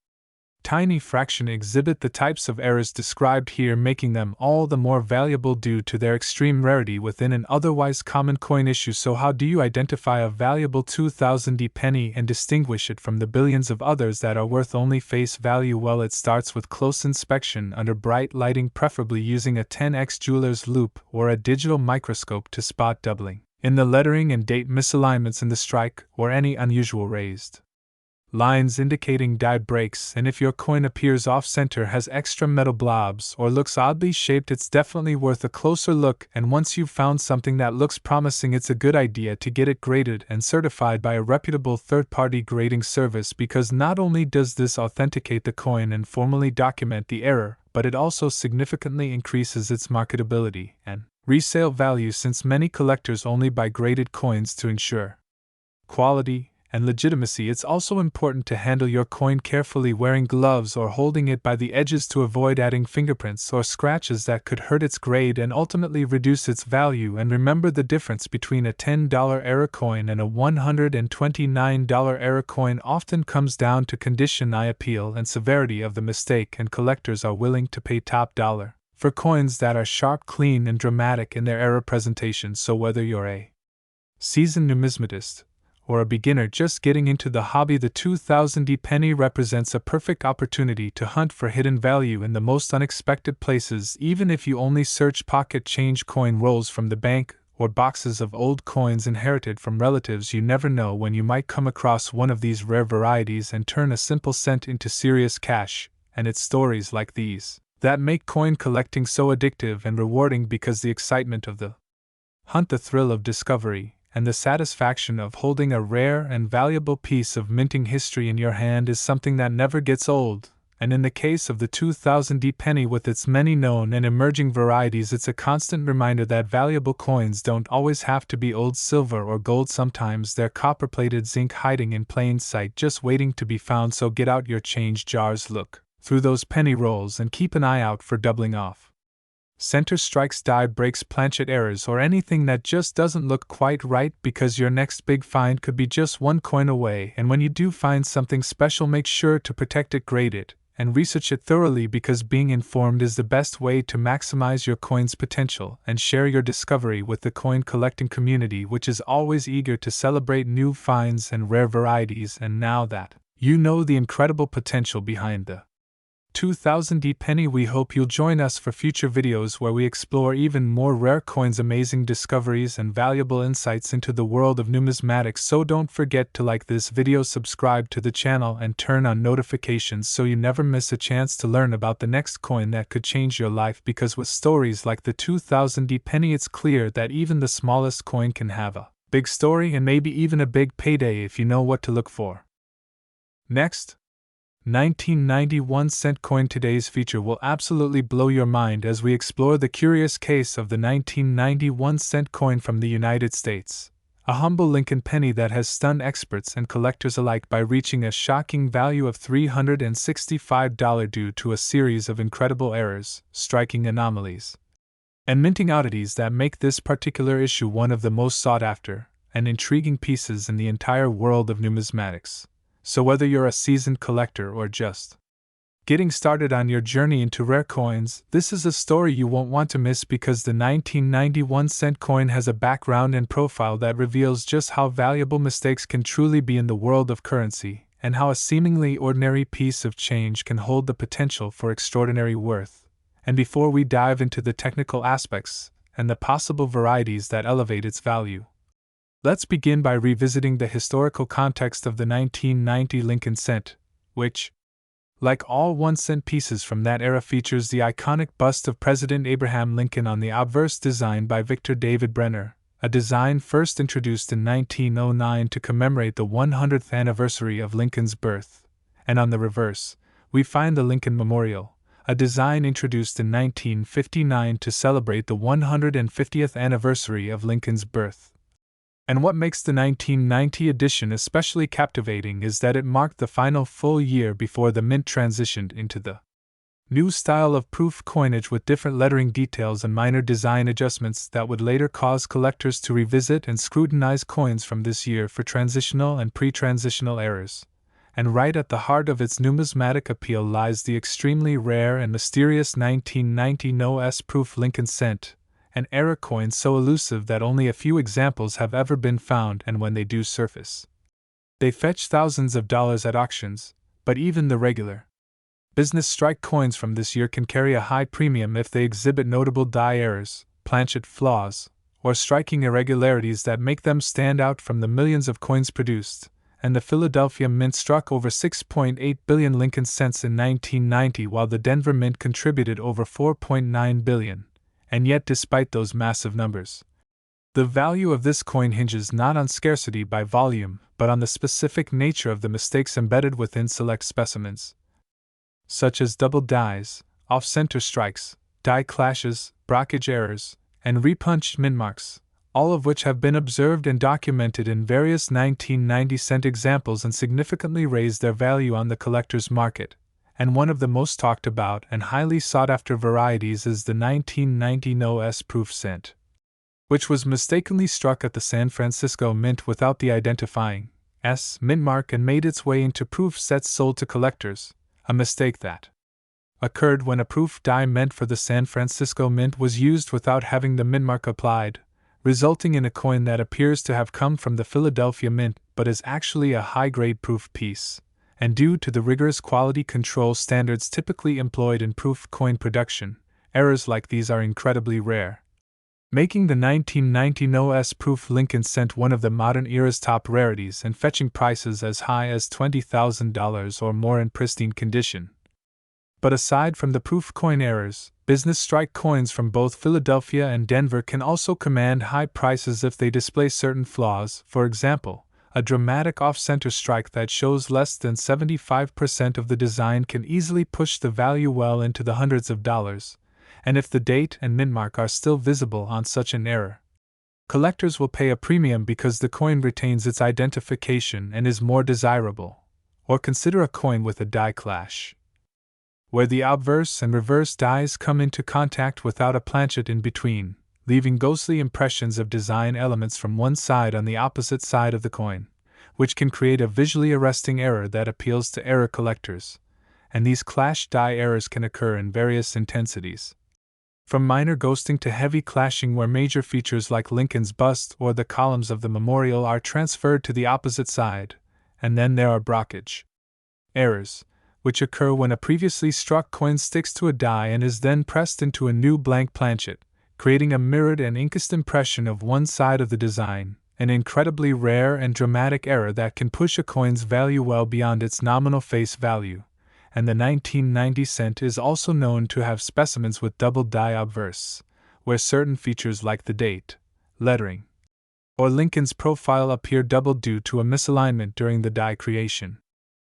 tiny fraction exhibit the types of errors described here, making them all the more valuable due to their extreme rarity within an otherwise common coin issue. So how do you identify a valuable 2000D penny and distinguish it from the billions of others that are worth only face value? Well, it starts with close inspection under bright lighting, preferably using a 10x jeweler's loupe or a digital microscope to spot doubling in the lettering and date misalignments in the strike, or any unusual raised lines indicating die breaks. And if your coin appears off-center, has extra metal blobs, or looks oddly shaped, it's definitely worth a closer look. And once you've found something that looks promising, it's a good idea to get it graded and certified by a reputable third-party grading service, because not only does this authenticate the coin and formally document the error, but it also significantly increases its marketability and resale value, since many collectors only buy graded coins to ensure quality and legitimacy. It's also important to handle your coin carefully, wearing gloves or holding it by the edges to avoid adding fingerprints or scratches that could hurt its grade and ultimately reduce its value. And remember, the difference between a $10 error coin and a $129 error coin often comes down to condition, eye appeal, and severity of the mistake, and collectors are willing to pay top dollar for coins that are sharp, clean, and dramatic in their error presentation. So whether you're a seasoned numismatist or a beginner just getting into the hobby, the 2000D penny represents a perfect opportunity to hunt for hidden value in the most unexpected places. Even if you only search pocket change, coin rolls from the bank, or boxes of old coins inherited from relatives, you never know when you might come across one of these rare varieties and turn a simple cent into serious cash. And it's stories like these that make coin collecting so addictive and rewarding, because the excitement of the hunt, the thrill of discovery, and the satisfaction of holding a rare and valuable piece of minting history in your hand is something that never gets old. And in the case of the 2000D penny, with its many known and emerging varieties, it's a constant reminder that valuable coins don't always have to be old silver or gold. Sometimes they're copper-plated zinc hiding in plain sight, just waiting to be found. So get out your change jars, look through those penny rolls, and keep an eye out for doubling off center strikes, die breaks, planchet errors, or anything that just doesn't look quite right, because your next big find could be just one coin away. And when you do find something special, make sure to protect it, grade it, and research it thoroughly, because being informed is the best way to maximize your coin's potential. And share your discovery with the coin collecting community, which is always eager to celebrate new finds and rare varieties. And now that you know the incredible potential behind the 2000 penny. We hope you'll join us for future videos where we explore even more rare coins, amazing discoveries, and valuable insights into the world of numismatics. So don't forget to like this video, subscribe to the channel, and turn on notifications so you never miss a chance to learn about the next coin that could change your life, because with stories like the 2000 penny, it's clear that even the smallest coin can have a big story and maybe even a big payday if you know what to look for. Next, 1991 cent coin. Today's feature will absolutely blow your mind as we explore the curious case of the 1991 cent coin from the United States, a humble Lincoln penny that has stunned experts and collectors alike by reaching a shocking value of $365 due to a series of incredible errors, striking anomalies, and minting oddities that make this particular issue one of the most sought after and intriguing pieces in the entire world of numismatics. So whether you're a seasoned collector or just getting started on your journey into rare coins, this is a story you won't want to miss, because the 1991 cent coin has a background and profile that reveals just how valuable mistakes can truly be in the world of currency, and how a seemingly ordinary piece of change can hold the potential for extraordinary worth. And before we dive into the technical aspects and the possible varieties that elevate its value, let's begin by revisiting the historical context of the 1990 Lincoln cent, which, like all 1-cent pieces from that era, features the iconic bust of President Abraham Lincoln on the obverse, designed by Victor David Brenner, a design first introduced in 1909 to commemorate the 100th anniversary of Lincoln's birth. And on the reverse, we find the Lincoln Memorial, a design introduced in 1959 to celebrate the 150th anniversary of Lincoln's birth. And what makes the 1990 edition especially captivating is that it marked the final full year before the mint transitioned into the new style of proof coinage, with different lettering details and minor design adjustments that would later cause collectors to revisit and scrutinize coins from this year for transitional and pre-transitional errors. And right at the heart of its numismatic appeal lies the extremely rare and mysterious 1990 no-S proof Lincoln cent, an error coin so elusive that only a few examples have ever been found, and when they do surface, they fetch thousands of dollars at auctions. But even the regular business strike coins from this year can carry a high premium if they exhibit notable die errors, planchet flaws, or striking irregularities that make them stand out from the millions of coins produced. And the Philadelphia Mint struck over 6.8 billion Lincoln cents in 1990, while the Denver Mint contributed over 4.9 billion. And yet, despite those massive numbers, the value of this coin hinges not on scarcity by volume, but on the specific nature of the mistakes embedded within select specimens, such as double dies, off-center strikes, die clashes, brockage errors, and repunched mint marks, all of which have been observed and documented in various 1990 cent examples and significantly raised their value on the collector's market. And one of the most talked about and highly sought after varieties is the 1990 no-S proof cent, which was mistakenly struck at the San Francisco Mint without the identifying S mint mark and made its way into proof sets sold to collectors, a mistake that occurred when a proof die meant for the San Francisco Mint was used without having the mint mark applied, resulting in a coin that appears to have come from the Philadelphia Mint but is actually a high-grade proof piece. And due to the rigorous quality control standards typically employed in proof coin production, errors like these are incredibly rare, making the 1990 no-S proof Lincoln cent one of the modern era's top rarities and fetching prices as high as $20,000 or more in pristine condition. But aside from the proof coin errors, business strike coins from both Philadelphia and Denver can also command high prices if they display certain flaws. For example, a dramatic off-center strike that shows less than 75% of the design can easily push the value well into the hundreds of dollars, and if the date and mint mark are still visible on such an error, collectors will pay a premium because the coin retains its identification and is more desirable. Or consider a coin with a die clash, where the obverse and reverse dies come into contact without a planchet in between, leaving ghostly impressions of design elements from one side on the opposite side of the coin, which can create a visually arresting error that appeals to error collectors. And these clash die errors can occur in various intensities, from minor ghosting to heavy clashing, where major features like Lincoln's bust or the columns of the memorial are transferred to the opposite side. And then there are brockage errors, which occur when a previously struck coin sticks to a die and is then pressed into a new blank planchet, creating a mirrored and inked impression of one side of the design, an incredibly rare and dramatic error that can push a coin's value well beyond its nominal face value. And the 1990 cent is also known to have specimens with double die obverse, where certain features like the date, lettering, or Lincoln's profile appear double due to a misalignment during the die creation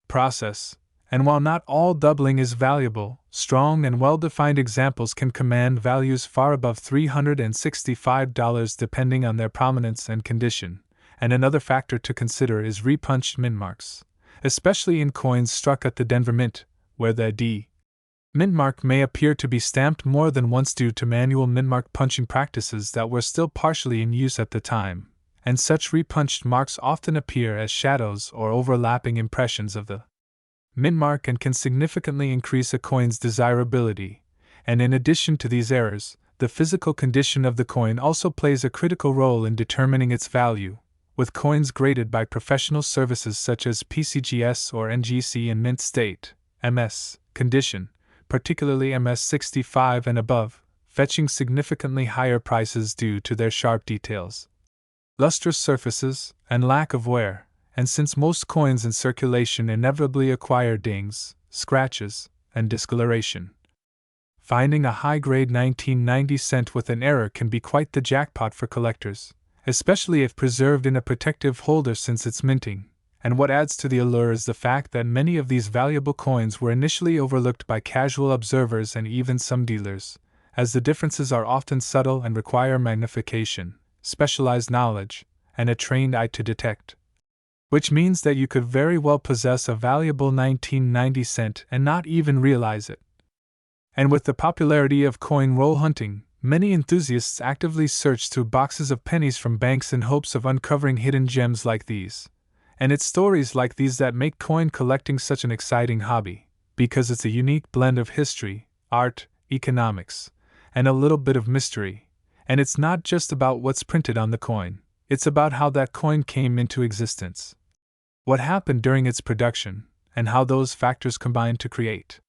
process. And while not all doubling is valuable, strong and well-defined examples can command values far above $365 depending on their prominence and condition. And another factor to consider is repunched mint marks, especially in coins struck at the Denver Mint, where the D mint mark may appear to be stamped more than once due to manual mint mark punching practices that were still partially in use at the time, and such repunched marks often appear as shadows or overlapping impressions of the mint mark and can significantly increase a coin's desirability. And in addition to these errors, the physical condition of the coin also plays a critical role in determining its value, with coins graded by professional services such as PCGS or NGC in mint state, MS, condition, particularly MS 65 and above, fetching significantly higher prices due to their sharp details, lustrous surfaces, and lack of wear. And since most coins in circulation inevitably acquire dings, scratches, and discoloration, finding a high-grade 1990 cent with an error can be quite the jackpot for collectors, especially if preserved in a protective holder since its minting. And what adds to the allure is the fact that many of these valuable coins were initially overlooked by casual observers and even some dealers, as the differences are often subtle and require magnification, specialized knowledge, and a trained eye to detect. Which means that you could very well possess a valuable 1990 cent and not even realize it. And with the popularity of coin roll hunting, many enthusiasts actively search through boxes of pennies from banks in hopes of uncovering hidden gems like these. And it's stories like these that make coin collecting such an exciting hobby, because it's a unique blend of history, art, economics, and a little bit of mystery. And it's not just about what's printed on the coin, it's about how that coin came into existence, what happened during its production, and how those factors combined to create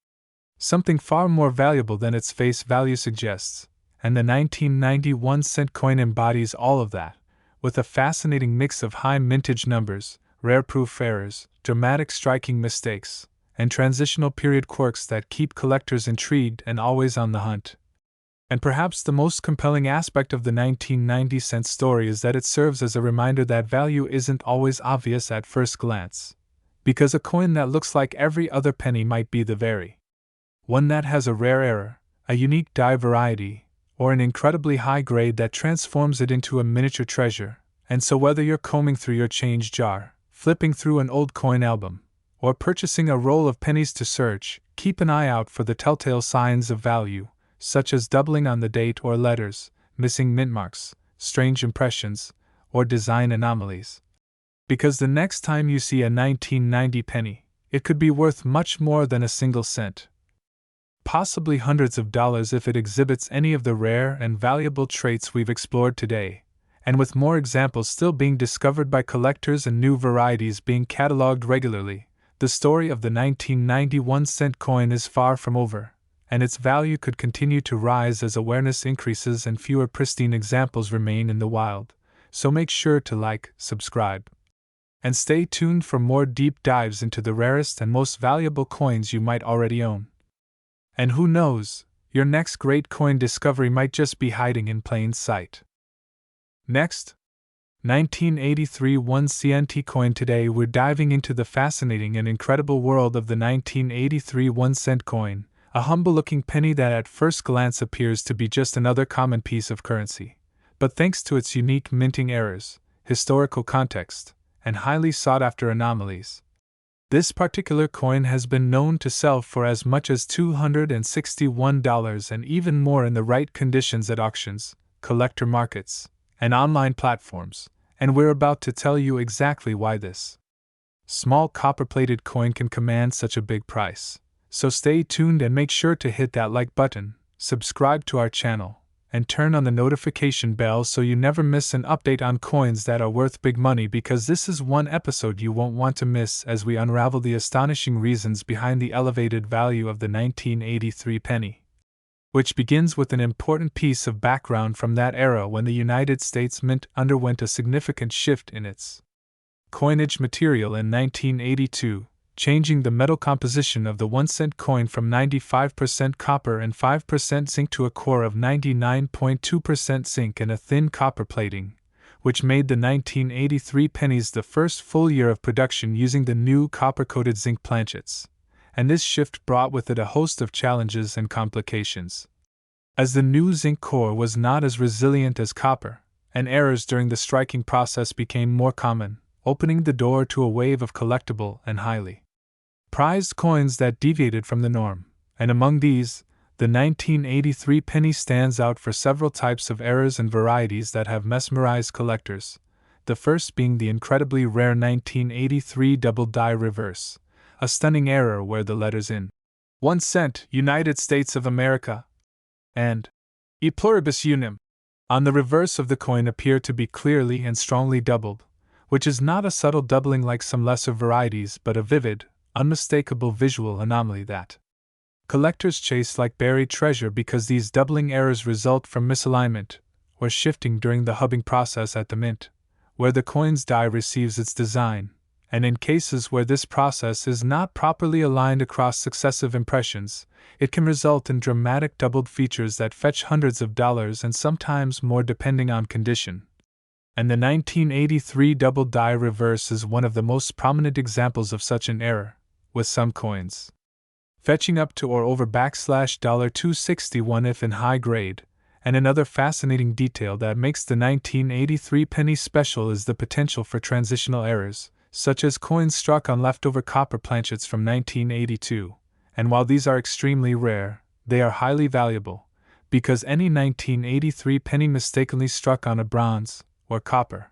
something far more valuable than its face value suggests. And the 1991 cent coin embodies all of that, with a fascinating mix of high mintage numbers, rare proof errors, dramatic striking mistakes, and transitional period quirks that keep collectors intrigued and always on the hunt. And perhaps the most compelling aspect of the 1990 cent story is that it serves as a reminder that value isn't always obvious at first glance, because a coin that looks like every other penny might be the very one that has a rare error, a unique die variety, or an incredibly high grade that transforms it into a miniature treasure. And so whether you're combing through your change jar, flipping through an old coin album, or purchasing a roll of pennies to search, keep an eye out for the telltale signs of value, such as doubling on the date or letters, missing mint marks, strange impressions, or design anomalies. Because the next time you see a 1990 penny, it could be worth much more than a single cent. Possibly hundreds of dollars if it exhibits any of the rare and valuable traits we've explored today. And with more examples still being discovered by collectors and new varieties being cataloged regularly, the story of the 1991 cent coin is far from over, and its value could continue to rise as awareness increases and fewer pristine examples remain in the wild. So make sure to like, subscribe, and stay tuned for more deep dives into the rarest and most valuable coins you might already own. And who knows, your next great coin discovery might just be hiding in plain sight. Next, 1983 1 CNT coin. Today we're diving into the fascinating and incredible world of the 1983 1 cent coin, a humble-looking penny that at first glance appears to be just another common piece of currency. But thanks to its unique minting errors, historical context, and highly sought-after anomalies, this particular coin has been known to sell for as much as $261 and even more in the right conditions at auctions, collector markets, and online platforms, and we're about to tell you exactly why this small copper-plated coin can command such a big price. So stay tuned and make sure to hit that like button, subscribe to our channel, and turn on the notification bell so you never miss an update on coins that are worth big money, because this is one episode you won't want to miss as we unravel the astonishing reasons behind the elevated value of the 1983 penny. Which begins with an important piece of background from that era when the United States Mint underwent a significant shift in its coinage material in 1982, changing the metal composition of the 1-cent coin from 95% copper and 5% zinc to a core of 99.2% zinc and a thin copper plating, which made the 1983 pennies the first full year of production using the new copper-coated zinc planchets. And this shift brought with it a host of challenges and complications. As the new zinc core was not as resilient as copper, and errors during the striking process became more common, opening the door to a wave of collectible and highly prized coins that deviated from the norm, and among these, the 1983 penny stands out for several types of errors and varieties that have mesmerized collectors, the first being the incredibly rare 1983 double die reverse, a stunning error where the letters in 1 cent, United States of America, and E pluribus unum on the reverse of the coin appear to be clearly and strongly doubled, which is not a subtle doubling like some lesser varieties but a vivid, unmistakable visual anomaly that collectors chase like buried treasure, because these doubling errors result from misalignment or shifting during the hubbing process at the mint, where the coin's die receives its design, and in cases where this process is not properly aligned across successive impressions, it can result in dramatic doubled features that fetch hundreds of dollars and sometimes more depending on condition. And the 1983 double die reverse is one of the most prominent examples of such an error, with some coins fetching up to or over $261 if in high grade. And another fascinating detail that makes the 1983 penny special is the potential for transitional errors, such as coins struck on leftover copper planchets from 1982, and while these are extremely rare, they are highly valuable, because any 1983 penny mistakenly struck on a bronze or copper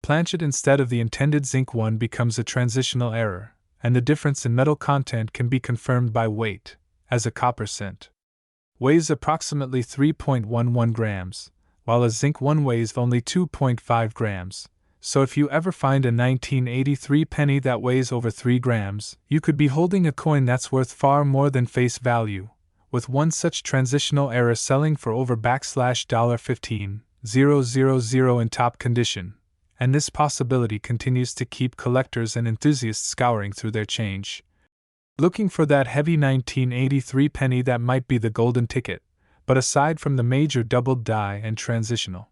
planchet instead of the intended zinc one becomes a transitional error, and the difference in metal content can be confirmed by weight, as a copper cent weighs approximately 3.11 grams, while a zinc one weighs only 2.5 grams. So if you ever find a 1983 penny that weighs over 3 grams, you could be holding a coin that's worth far more than face value, with one such transitional error selling for over $15,000 in top condition. And this possibility continues to keep collectors and enthusiasts scouring through their change, looking for that heavy 1983 penny that might be the golden ticket. But aside from the major double die and transitional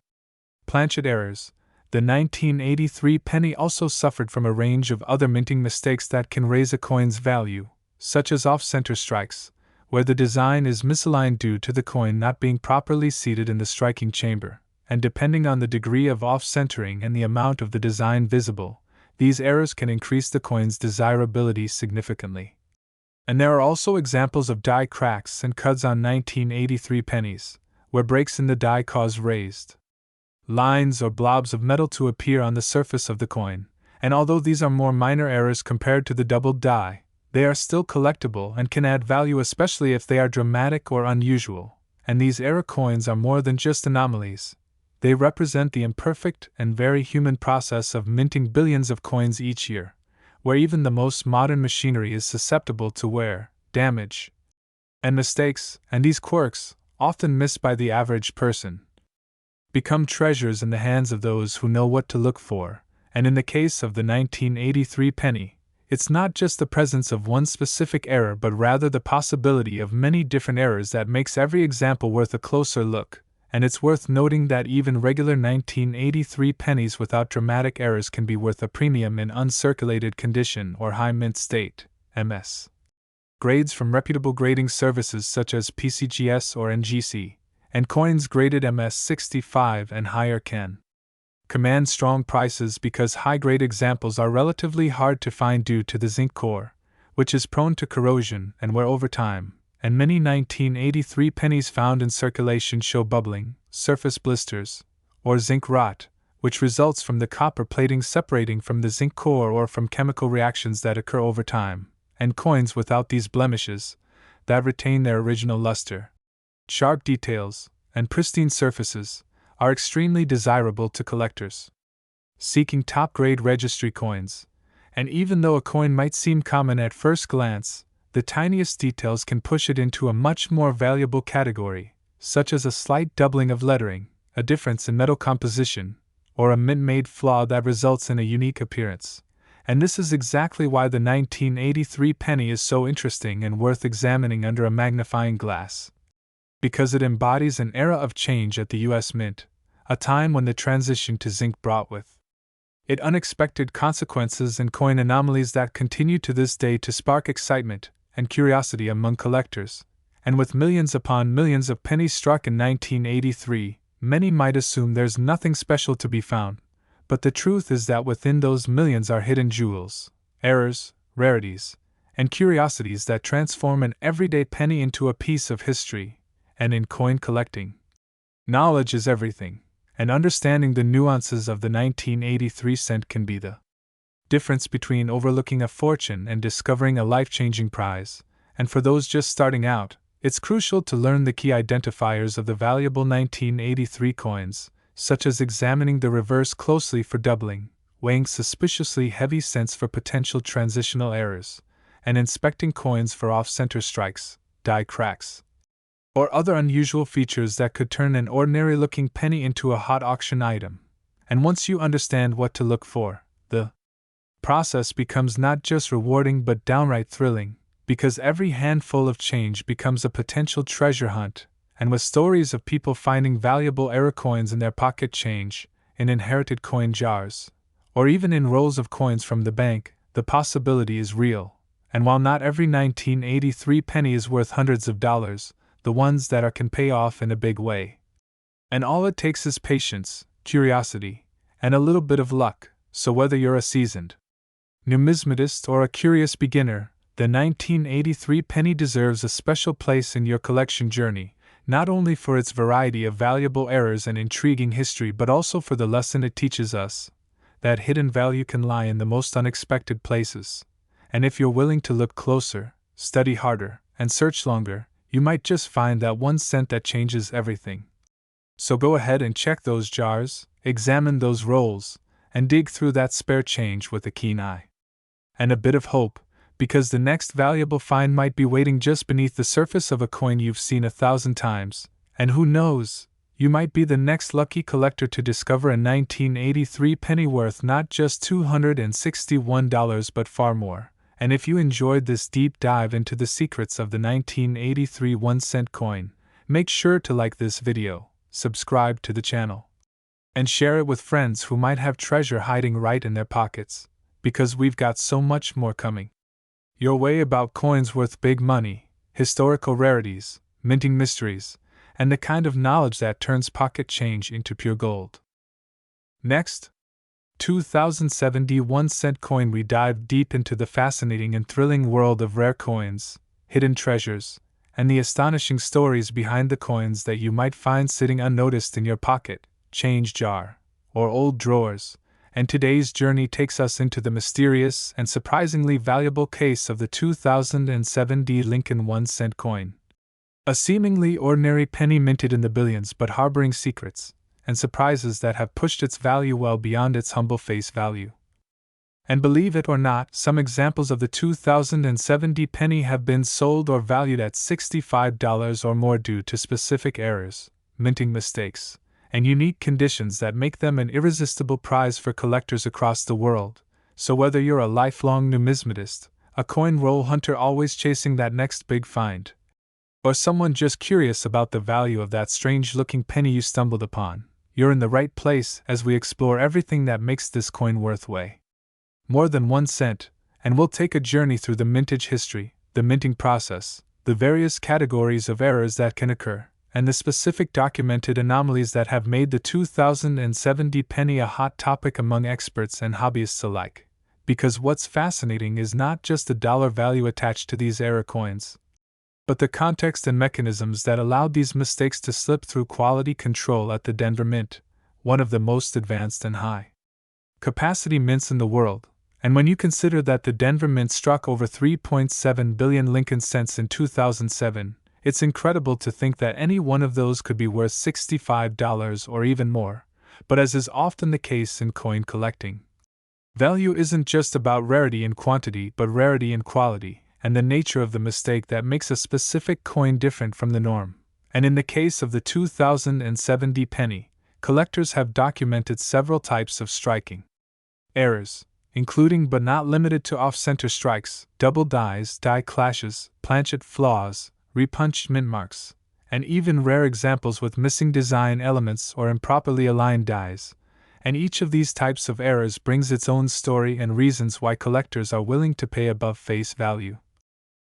planchet errors, the 1983 penny also suffered from a range of other minting mistakes that can raise a coin's value, such as off-center strikes, where the design is misaligned due to the coin not being properly seated in the striking chamber, and depending on the degree of off-centering and the amount of the design visible, these errors can increase the coin's desirability significantly. And there are also examples of die cracks and cuts on 1983 pennies, where breaks in the die cause raised lines or blobs of metal to appear on the surface of the coin, and although these are more minor errors compared to the doubled die, they are still collectible and can add value, especially if they are dramatic or unusual. And these error coins are more than just anomalies. They represent the imperfect and very human process of minting billions of coins each year, where even the most modern machinery is susceptible to wear, damage, and mistakes, and these quirks, often missed by the average person, become treasures in the hands of those who know what to look for. And in the case of the 1983 penny, it's not just the presence of one specific error but rather the possibility of many different errors that makes every example worth a closer look. And it's worth noting that even regular 1983 pennies without dramatic errors can be worth a premium in uncirculated condition or high mint state, MS grades from reputable grading services such as PCGS or NGC, and coins graded MS65 and higher can command strong prices because high-grade examples are relatively hard to find due to the zinc core, which is prone to corrosion and wear over time, and many 1983 pennies found in circulation show bubbling, surface blisters, or zinc rot, which results from the copper plating separating from the zinc core or from chemical reactions that occur over time, and coins without these blemishes, that retain their original luster, sharp details, and pristine surfaces, are extremely desirable to collectors seeking top-grade registry coins. And even though a coin might seem common at first glance, the tiniest details can push it into a much more valuable category, such as a slight doubling of lettering, a difference in metal composition, or a mint-made flaw that results in a unique appearance. And this is exactly why the 1983 penny is so interesting and worth examining under a magnifying glass. Because it embodies an era of change at the U.S. Mint, a time when the transition to zinc brought with it unexpected consequences and coin anomalies that continue to this day to spark excitement and curiosity among collectors. And with millions upon millions of pennies struck in 1983, many might assume there's nothing special to be found. But the truth is that within those millions are hidden jewels, errors, rarities, and curiosities that transform an everyday penny into a piece of history. And in coin collecting, knowledge is everything, and understanding the nuances of the 1983 cent can be the difference between overlooking a fortune and discovering a life-changing prize. And for those just starting out, it's crucial to learn the key identifiers of the valuable 1983 coins, such as examining the reverse closely for doubling, weighing suspiciously heavy cents for potential transitional errors, and inspecting coins for off-center strikes, die cracks, or other unusual features that could turn an ordinary-looking penny into a hot auction item. And once you understand what to look for, the process becomes not just rewarding but downright thrilling, because every handful of change becomes a potential treasure hunt. And with stories of people finding valuable error coins in their pocket change, in inherited coin jars, or even in rolls of coins from the bank, the possibility is real. And while not every 1983 penny is worth hundreds of dollars, the ones that are can pay off in a big way. And all it takes is patience, curiosity, and a little bit of luck. So whether you're a seasoned numismatist or a curious beginner, the 1983 penny deserves a special place in your collection journey, not only for its variety of valuable errors and intriguing history but also for the lesson it teaches us, that hidden value can lie in the most unexpected places. And if you're willing to look closer, study harder, and search longer, you might just find that 1 cent that changes everything. So go ahead and check those jars, examine those rolls, and dig through that spare change with a keen eye and a bit of hope, because the next valuable find might be waiting just beneath the surface of a coin you've seen 1,000 times, and who knows, you might be the next lucky collector to discover a 1983 penny worth not just $261 but far more. And if you enjoyed this deep dive into the secrets of the 1983 1-cent coin, make sure to like this video, subscribe to the channel, and share it with friends who might have treasure hiding right in their pockets, because we've got so much more coming your way about coins worth big money, historical rarities, minting mysteries, and the kind of knowledge that turns pocket change into pure gold. Next, 2070 1-cent coin. We dive deep into the fascinating and thrilling world of rare coins, hidden treasures, and the astonishing stories behind the coins that you might find sitting unnoticed in your pocket, change jar, or old drawers. And today's journey takes us into the mysterious and surprisingly valuable case of the 2070 Lincoln 1-cent coin. A seemingly ordinary penny minted in the billions but harboring secrets and surprises that have pushed its value well beyond its humble face value. And believe it or not, some examples of the 2070 penny have been sold or valued at $65 or more due to specific errors, minting mistakes, and unique conditions that make them an irresistible prize for collectors across the world. So whether you're a lifelong numismatist, a coin roll hunter always chasing that next big find, or someone just curious about the value of that strange-looking penny you stumbled upon, you're in the right place as we explore everything that makes this coin worth way more than 1 cent, and we'll take a journey through the mintage history, the minting process, the various categories of errors that can occur, and the specific documented anomalies that have made the 2070 penny a hot topic among experts and hobbyists alike. Because what's fascinating is not just the dollar value attached to these error coins, but the context and mechanisms that allowed these mistakes to slip through quality control at the Denver Mint, one of the most advanced and high-capacity mints in the world. And when you consider that the Denver Mint struck over 3.7 billion Lincoln cents in 2007, It's incredible to think that any one of those could be worth $65 or even more, but as is often the case in coin collecting, value isn't just about rarity and quantity but rarity and quality, and the nature of the mistake that makes a specific coin different from the norm. And in the case of the 2070 penny, collectors have documented several types of striking errors, including but not limited to off-center strikes, double dies, die clashes, planchet flaws, repunched mint marks, and even rare examples with missing design elements or improperly aligned dies. And each of these types of errors brings its own story and reasons why collectors are willing to pay above face value.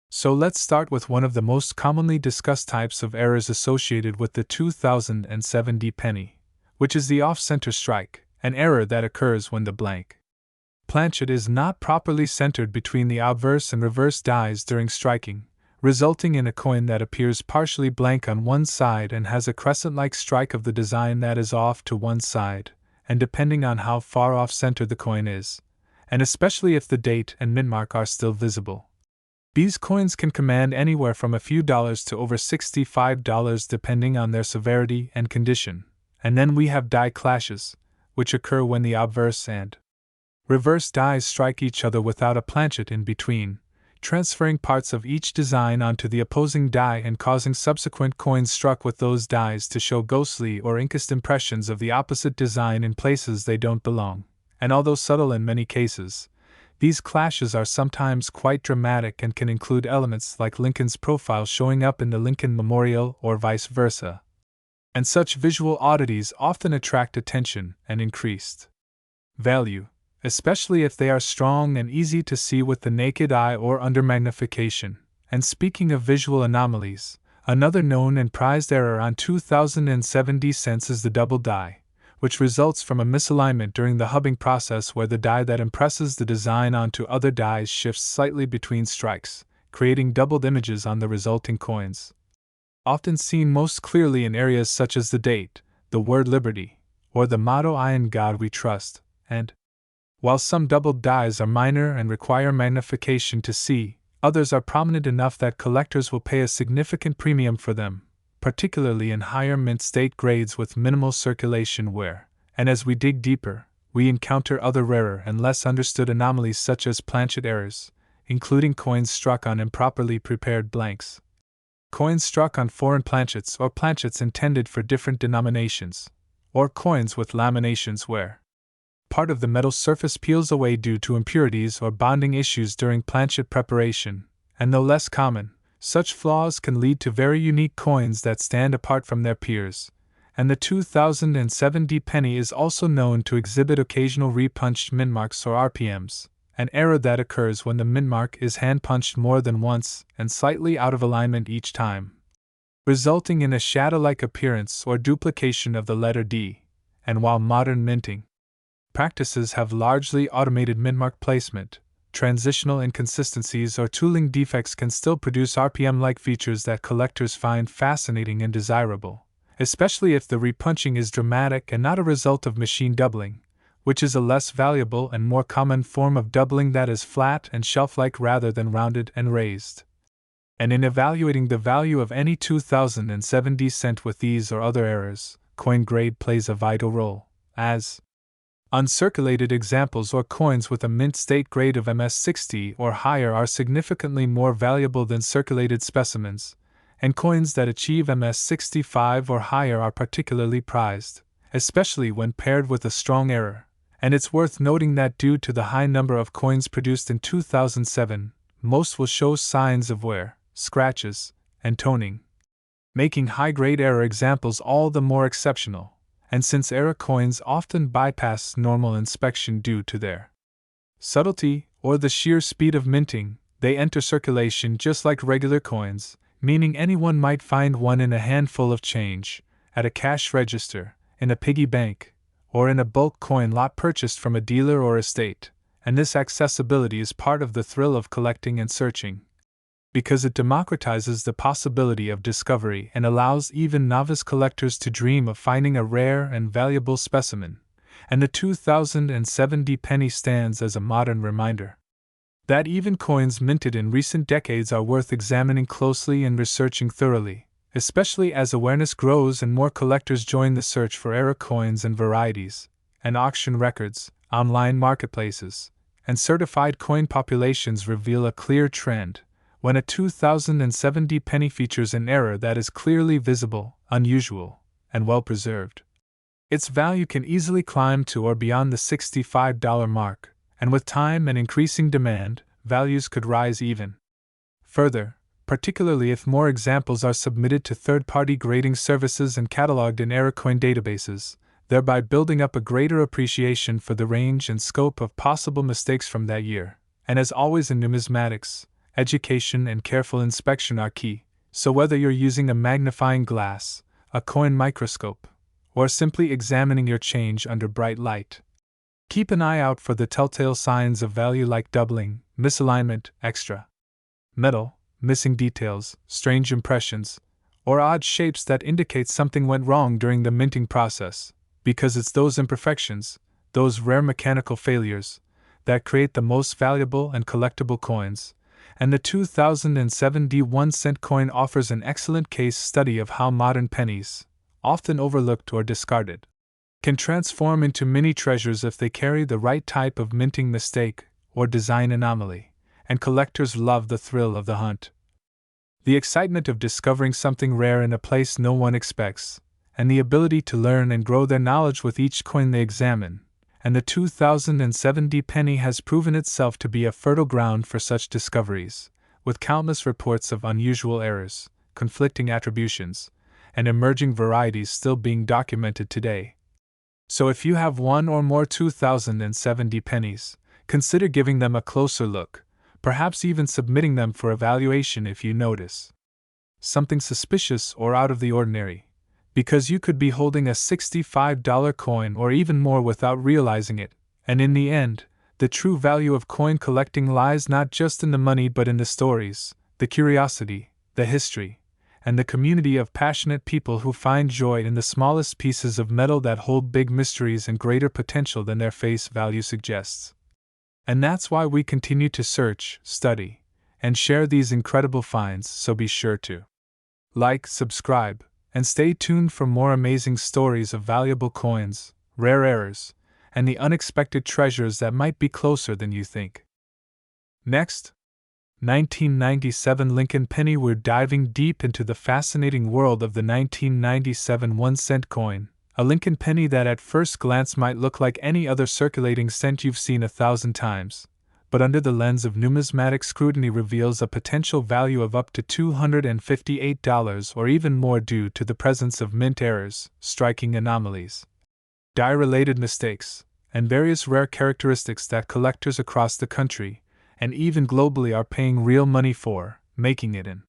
So let's start with one of the most commonly discussed types of errors associated with the 2070 penny, which is the off-center strike, an error that occurs when the blank planchet is not properly centered between the obverse and reverse dies during striking, resulting in a coin that appears partially blank on one side and has a crescent-like strike of the design that is off to one side, and depending on how far off-center the coin is, and especially if the date and mint mark are still visible. These coins can command anywhere from a few dollars to over $65 depending on their severity and condition. And then we have die clashes, which occur when the obverse and reverse dies strike each other without a planchet in between, transferring parts of each design onto the opposing die and causing subsequent coins struck with those dies to show ghostly or inkest impressions of the opposite design in places they don't belong. And although subtle in many cases, these clashes are sometimes quite dramatic and can include elements like Lincoln's profile showing up in the Lincoln Memorial or vice versa. And such visual oddities often attract attention and increased value, especially if they are strong and easy to see with the naked eye or under magnification. And speaking of visual anomalies, another known and prized error on 2070 cents is the double die, which results from a misalignment during the hubbing process where the die that impresses the design onto other dies shifts slightly between strikes, creating doubled images on the resulting coins. Often seen most clearly in areas such as the date, the word liberty, or the motto I in God we trust, and while some doubled dies are minor and require magnification to see, others are prominent enough that collectors will pay a significant premium for them, particularly in higher mint state grades with minimal circulation where, and as we dig deeper, we encounter other rarer and less understood anomalies such as planchet errors, including coins struck on improperly prepared blanks, coins struck on foreign planchets or planchets intended for different denominations, or coins with laminations where part of the metal surface peels away due to impurities or bonding issues during planchet preparation, and though less common, such flaws can lead to very unique coins that stand apart from their peers. And the 2070 penny is also known to exhibit occasional repunched mint marks or RPMs, an error that occurs when the mint mark is hand-punched more than once and slightly out of alignment each time, resulting in a shadow-like appearance or duplication of the letter D. And while modern minting practices have largely automated mint mark placement, transitional inconsistencies or tooling defects can still produce RPM-like features that collectors find fascinating and desirable, especially if the repunching is dramatic and not a result of machine doubling, which is a less valuable and more common form of doubling that is flat and shelf-like rather than rounded and raised. And in evaluating the value of any 2070 cent with these or other errors, coin grade plays a vital role, as uncirculated examples or coins with a mint state grade of MS60 or higher are significantly more valuable than circulated specimens, and coins that achieve MS65 or higher are particularly prized, especially when paired with a strong error. And it's worth noting that due to the high number of coins produced in 2007, most will show signs of wear, scratches, and toning, making high-grade error examples all the more exceptional. And since error coins often bypass normal inspection due to their subtlety or the sheer speed of minting, they enter circulation just like regular coins, meaning anyone might find one in a handful of change, at a cash register, in a piggy bank, or in a bulk coin lot purchased from a dealer or estate, and this accessibility is part of the thrill of collecting and searching, because it democratizes the possibility of discovery and allows even novice collectors to dream of finding a rare and valuable specimen, and the 2070 penny stands as a modern reminder That even coins minted in recent decades are worth examining closely and researching thoroughly, especially as awareness grows and more collectors join the search for era coins and varieties, and auction records, online marketplaces, and certified coin populations reveal a clear trend. When a 2070 penny features an era that is clearly visible, unusual, and well preserved, its value can easily climb to or beyond the $65 mark, and with time and increasing demand, values could rise even further, particularly if more examples are submitted to third-party grading services and cataloged in era coin databases, thereby building up a greater appreciation for the range and scope of possible mistakes from that year. And as always in numismatics, education and careful inspection are key, so whether you're using a magnifying glass, a coin microscope, or simply examining your change under bright light, keep an eye out for the telltale signs of value like doubling, misalignment, extra metal, missing details, strange impressions, or odd shapes that indicate something went wrong during the minting process, because it's those imperfections, those rare mechanical failures, that create the most valuable and collectible coins, and the 2007 1-cent coin offers an excellent case study of how modern pennies, often overlooked or discarded, can transform into mini treasures if they carry the right type of minting mistake or design anomaly, and collectors love the thrill of the hunt. The excitement of discovering something rare in a place no one expects, and the ability to learn and grow their knowledge with each coin they examine, and the 2070 penny has proven itself to be a fertile ground for such discoveries, with countless reports of unusual errors, conflicting attributions, and emerging varieties still being documented today. So if you have one or more 2070 pennies, consider giving them a closer look, perhaps even submitting them for evaluation if you notice something suspicious or out of the ordinary, because you could be holding a $65 coin or even more without realizing it, and in the end, the true value of coin collecting lies not just in the money but in the stories, the curiosity, the history, and the community of passionate people who find joy in the smallest pieces of metal that hold big mysteries and greater potential than their face value suggests. And that's why we continue to search, study, and share these incredible finds, so be sure to like, subscribe, and stay tuned for more amazing stories of valuable coins, rare errors, and the unexpected treasures that might be closer than you think. Next, 1997 Lincoln Penny. We're diving deep into the fascinating world of the 1997 1-cent coin, a Lincoln penny that at first glance might look like any other circulating cent you've seen 1,000 times, but under the lens of numismatic scrutiny reveals a potential value of up to $258 or even more due to the presence of mint errors, striking anomalies, die-related mistakes, and various rare characteristics that collectors across the country, and even globally, are paying real money for, making it an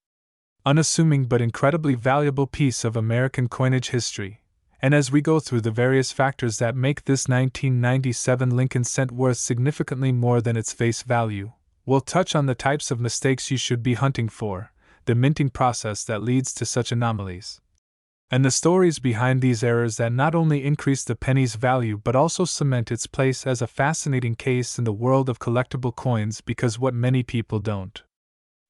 unassuming but incredibly valuable piece of American coinage history. And as we go through the various factors that make this 1997 Lincoln cent worth significantly more than its face value, we'll touch on the types of mistakes you should be hunting for, the minting process that leads to such anomalies, and the stories behind these errors that not only increase the penny's value but also cement its place as a fascinating case in the world of collectible coins, because what many people don't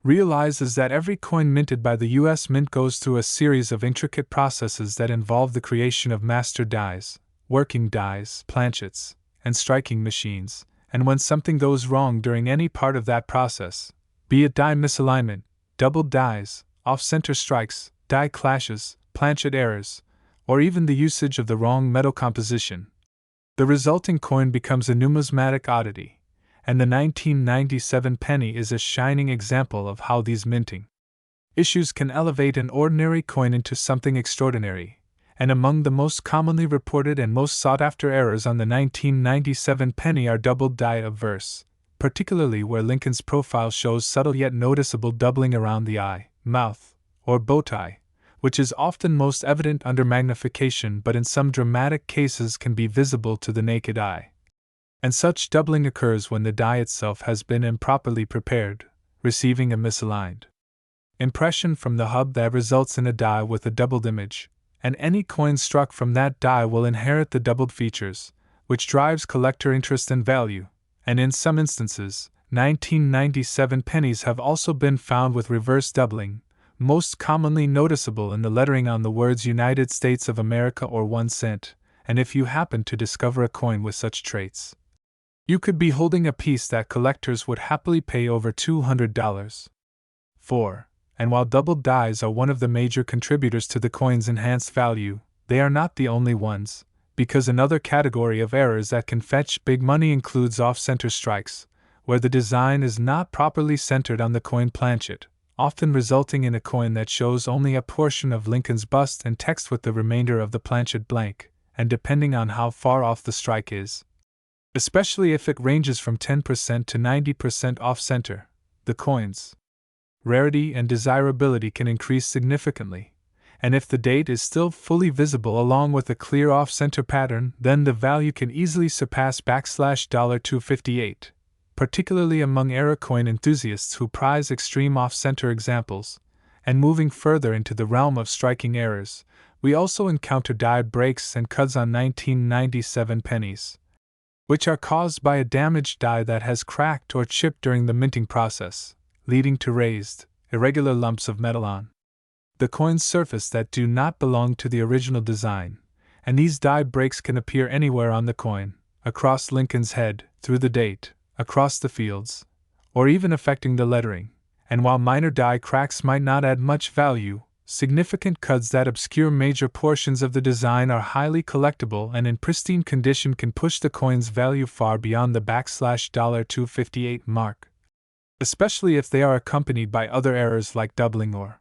realize is that every coin minted by the U.S. Mint goes through a series of intricate processes that involve the creation of master dies, working dies, planchets, and striking machines, and when something goes wrong during any part of that process, be it die misalignment, doubled dies, off-center strikes, die clashes, planchet errors, or even the usage of the wrong metal composition, the resulting coin becomes a numismatic oddity. And the 1997 penny is a shining example of how these minting issues can elevate an ordinary coin into something extraordinary. And among the most commonly reported and most sought-after errors on the 1997 penny are doubled die averse, particularly where Lincoln's profile shows subtle yet noticeable doubling around the eye, mouth, or bow tie, which is often most evident under magnification but in some dramatic cases can be visible to the naked eye. And such doubling occurs when the die itself has been improperly prepared, receiving a misaligned impression from the hub that results in a die with a doubled image, and any coin struck from that die will inherit the doubled features, which drives collector interest and value, and in some instances, 1997 pennies have also been found with reverse doubling, most commonly noticeable in the lettering on the words United States of America or 1 cent, and if you happen to discover a coin with such traits, you could be holding a piece that collectors would happily pay over $200 for. And while doubled dies are one of the major contributors to the coin's enhanced value, they are not the only ones, because another category of errors that can fetch big money includes off-center strikes, where the design is not properly centered on the coin planchet, often resulting in a coin that shows only a portion of Lincoln's bust and text with the remainder of the planchet blank, and depending on how far off the strike is, especially if it ranges from 10% to 90% off-center, the coin's rarity and desirability can increase significantly, and if the date is still fully visible along with a clear off-center pattern, then the value can easily surpass $258, particularly among era coin enthusiasts who prize extreme off-center examples. And moving further into the realm of striking errors, we also encounter die breaks and cuts on 1997 pennies, which are caused by a damaged die that has cracked or chipped during the minting process, leading to raised, irregular lumps of metal on the coin's surface that do not belong to the original design, and these die breaks can appear anywhere on the coin, across Lincoln's head, through the date, across the fields, or even affecting the lettering. And while minor die cracks might not add much value, significant cuts that obscure major portions of the design are highly collectible and in pristine condition can push the coin's value far beyond the $258 mark, especially if they are accompanied by other errors like doubling or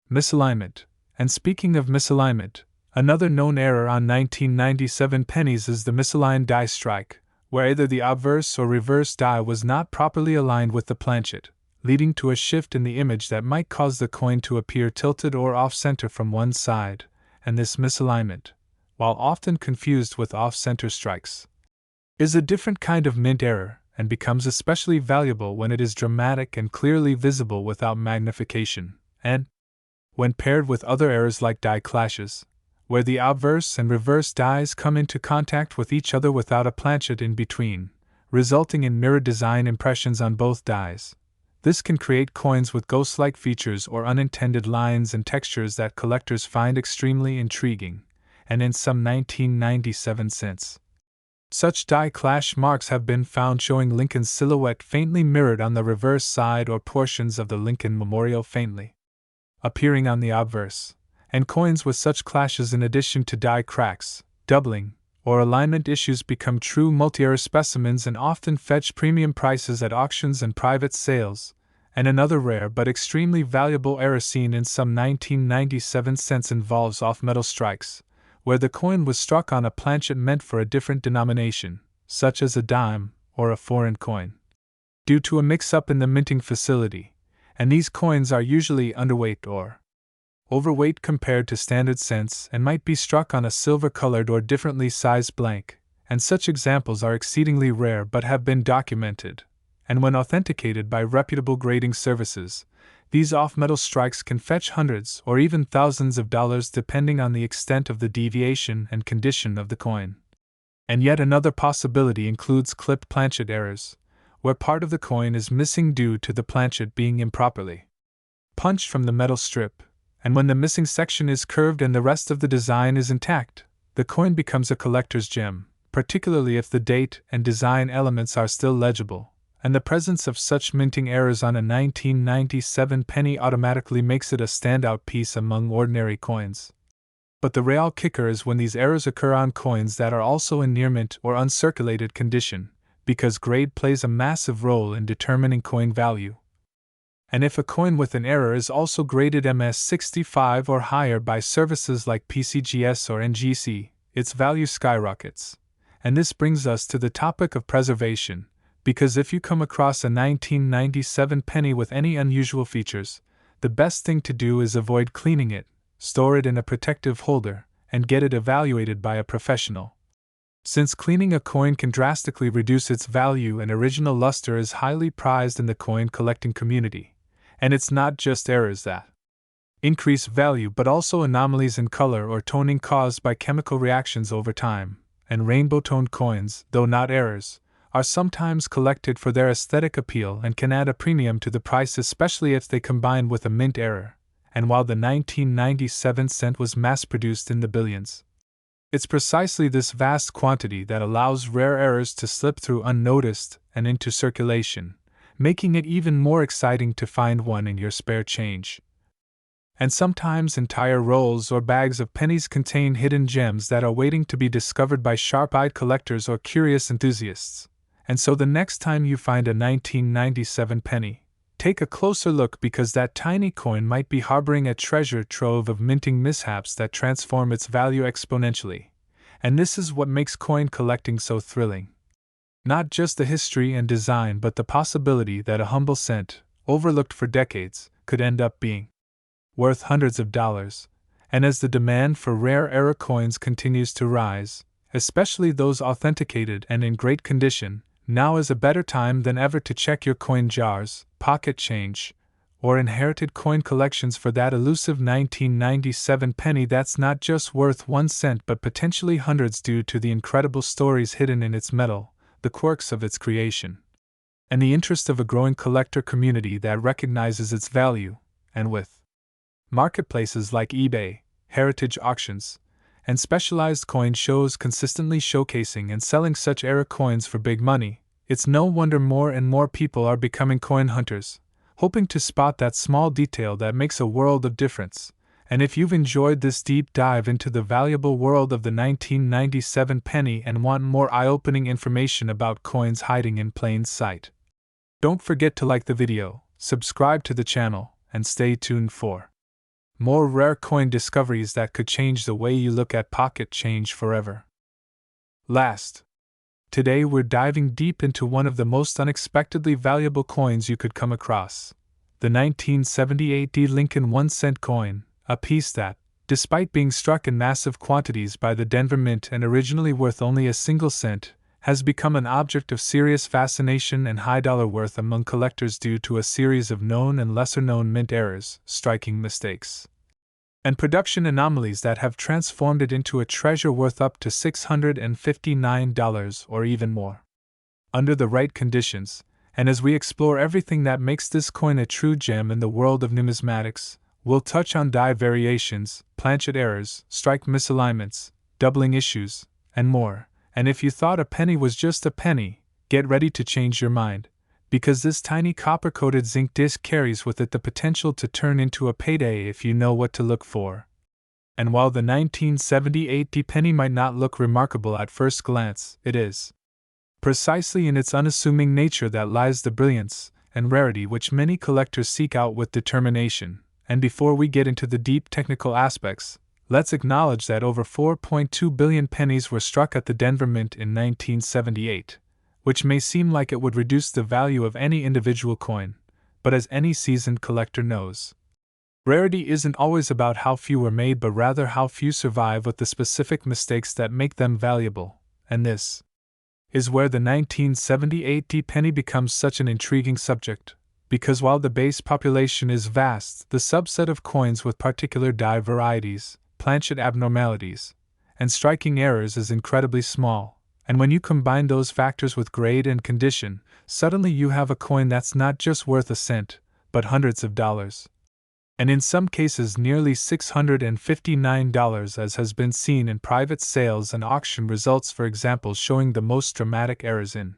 misalignment. And speaking of misalignment, another known error on 1997 pennies is the misaligned die strike, where either the obverse or reverse die was not properly aligned with the planchet, leading to a shift in the image that might cause the coin to appear tilted or off-center from one side. And this misalignment, while often confused with off-center strikes, is a different kind of mint error, and becomes especially valuable when it is dramatic and clearly visible without magnification, and when paired with other errors like die clashes, where the obverse and reverse dies come into contact with each other without a planchet in between, resulting in mirror design impressions on both dies. This can create coins with ghost-like features or unintended lines and textures that collectors find extremely intriguing, and in some 1997 cents, such die clash marks have been found showing Lincoln's silhouette faintly mirrored on the reverse side or portions of the Lincoln Memorial faintly appearing on the obverse, and coins with such clashes in addition to die cracks, doubling, or alignment issues become true multi-error specimens and often fetch premium prices at auctions and private sales. And another rare but extremely valuable error seen in some 1997 cents involves off-metal strikes, where the coin was struck on a planchet meant for a different denomination, such as a dime or a foreign coin, due to a mix-up in the minting facility, and these coins are usually underweight or overweight compared to standard cents and might be struck on a silver-colored or differently sized blank, and such examples are exceedingly rare but have been documented, and when authenticated by reputable grading services, these off-metal strikes can fetch hundreds or even thousands of dollars depending on the extent of the deviation and condition of the coin. And yet another possibility includes clipped planchet errors, where part of the coin is missing due to the planchet being improperly punched from the metal strip, and when the missing section is curved and the rest of the design is intact, the coin becomes a collector's gem, particularly if the date and design elements are still legible. And the presence of such minting errors on a 1997 penny automatically makes it a standout piece among ordinary coins. But the real kicker is when these errors occur on coins that are also in near mint or uncirculated condition, because grade plays a massive role in determining coin value. And if a coin with an error is also graded MS65 or higher by services like PCGS or NGC, its value skyrockets. And this brings us to the topic of preservation, because if you come across a 1997 penny with any unusual features, the best thing to do is avoid cleaning it, store it in a protective holder, and get it evaluated by a professional. Since cleaning a coin can drastically reduce its value and original luster is highly prized in the coin collecting community, and it's not just errors that increase value but also anomalies in color or toning caused by chemical reactions over time, and rainbow-toned coins, though not errors, are sometimes collected for their aesthetic appeal and can add a premium to the price, especially if they combine with a mint error. And while the 1997 cent was mass-produced in the billions, it's precisely this vast quantity that allows rare errors to slip through unnoticed and into circulation, making it even more exciting to find one in your spare change. And sometimes entire rolls or bags of pennies contain hidden gems that are waiting to be discovered by sharp-eyed collectors or curious enthusiasts. And so the next time you find a 1997 penny, take a closer look, because that tiny coin might be harboring a treasure trove of minting mishaps that transform its value exponentially. And this is what makes coin collecting so thrilling. Not just the history and design, but the possibility that a humble cent, overlooked for decades, could end up being worth hundreds of dollars. And as the demand for rare era coins continues to rise, especially those authenticated and in great condition, now is a better time than ever to check your coin jars, pocket change, or inherited coin collections for that elusive 1997 penny that's not just worth 1 cent but potentially hundreds due to the incredible stories hidden in its metal, the quirks of its creation, and the interest of a growing collector community that recognizes its value. And with marketplaces like eBay, heritage auctions, and specialized coin shows consistently showcasing and selling such era coins for big money, it's no wonder more and more people are becoming coin hunters, hoping to spot that small detail that makes a world of difference. And if you've enjoyed this deep dive into the valuable world of the 1997 penny and want more eye-opening information about coins hiding in plain sight, don't forget to like the video, subscribe to the channel, and stay tuned for more rare coin discoveries that could change the way you look at pocket change forever. Last, today we're diving deep into one of the most unexpectedly valuable coins you could come across, the 1978 Lincoln 1 cent coin, a piece that, despite being struck in massive quantities by the Denver Mint and originally worth only a single cent, has become an object of serious fascination and high dollar worth among collectors due to a series of known and lesser-known mint errors, striking mistakes, and production anomalies that have transformed it into a treasure worth up to $659 or even more. Under the right conditions, and as we explore everything that makes this coin a true gem in the world of numismatics, we'll touch on die variations, planchet errors, strike misalignments, doubling issues, and more. And if you thought a penny was just a penny, get ready to change your mind, because this tiny copper-coated zinc disc carries with it the potential to turn into a payday if you know what to look for. And while the 1978 penny might not look remarkable at first glance, it is precisely in its unassuming nature that lies the brilliance and rarity which many collectors seek out with determination. And before we get into the deep technical aspects, let's acknowledge that over 4.2 billion pennies were struck at the Denver Mint in 1978, which may seem like it would reduce the value of any individual coin, but as any seasoned collector knows, rarity isn't always about how few were made but rather how few survive with the specific mistakes that make them valuable, and this is where the 1978 penny becomes such an intriguing subject. Because while the base population is vast, the subset of coins with particular die varieties, planchet abnormalities, and striking errors is incredibly small, and when you combine those factors with grade and condition, suddenly you have a coin that's not just worth a cent, but hundreds of dollars. And in some cases nearly $659, as has been seen in private sales and auction results, for example, showing the most dramatic errors in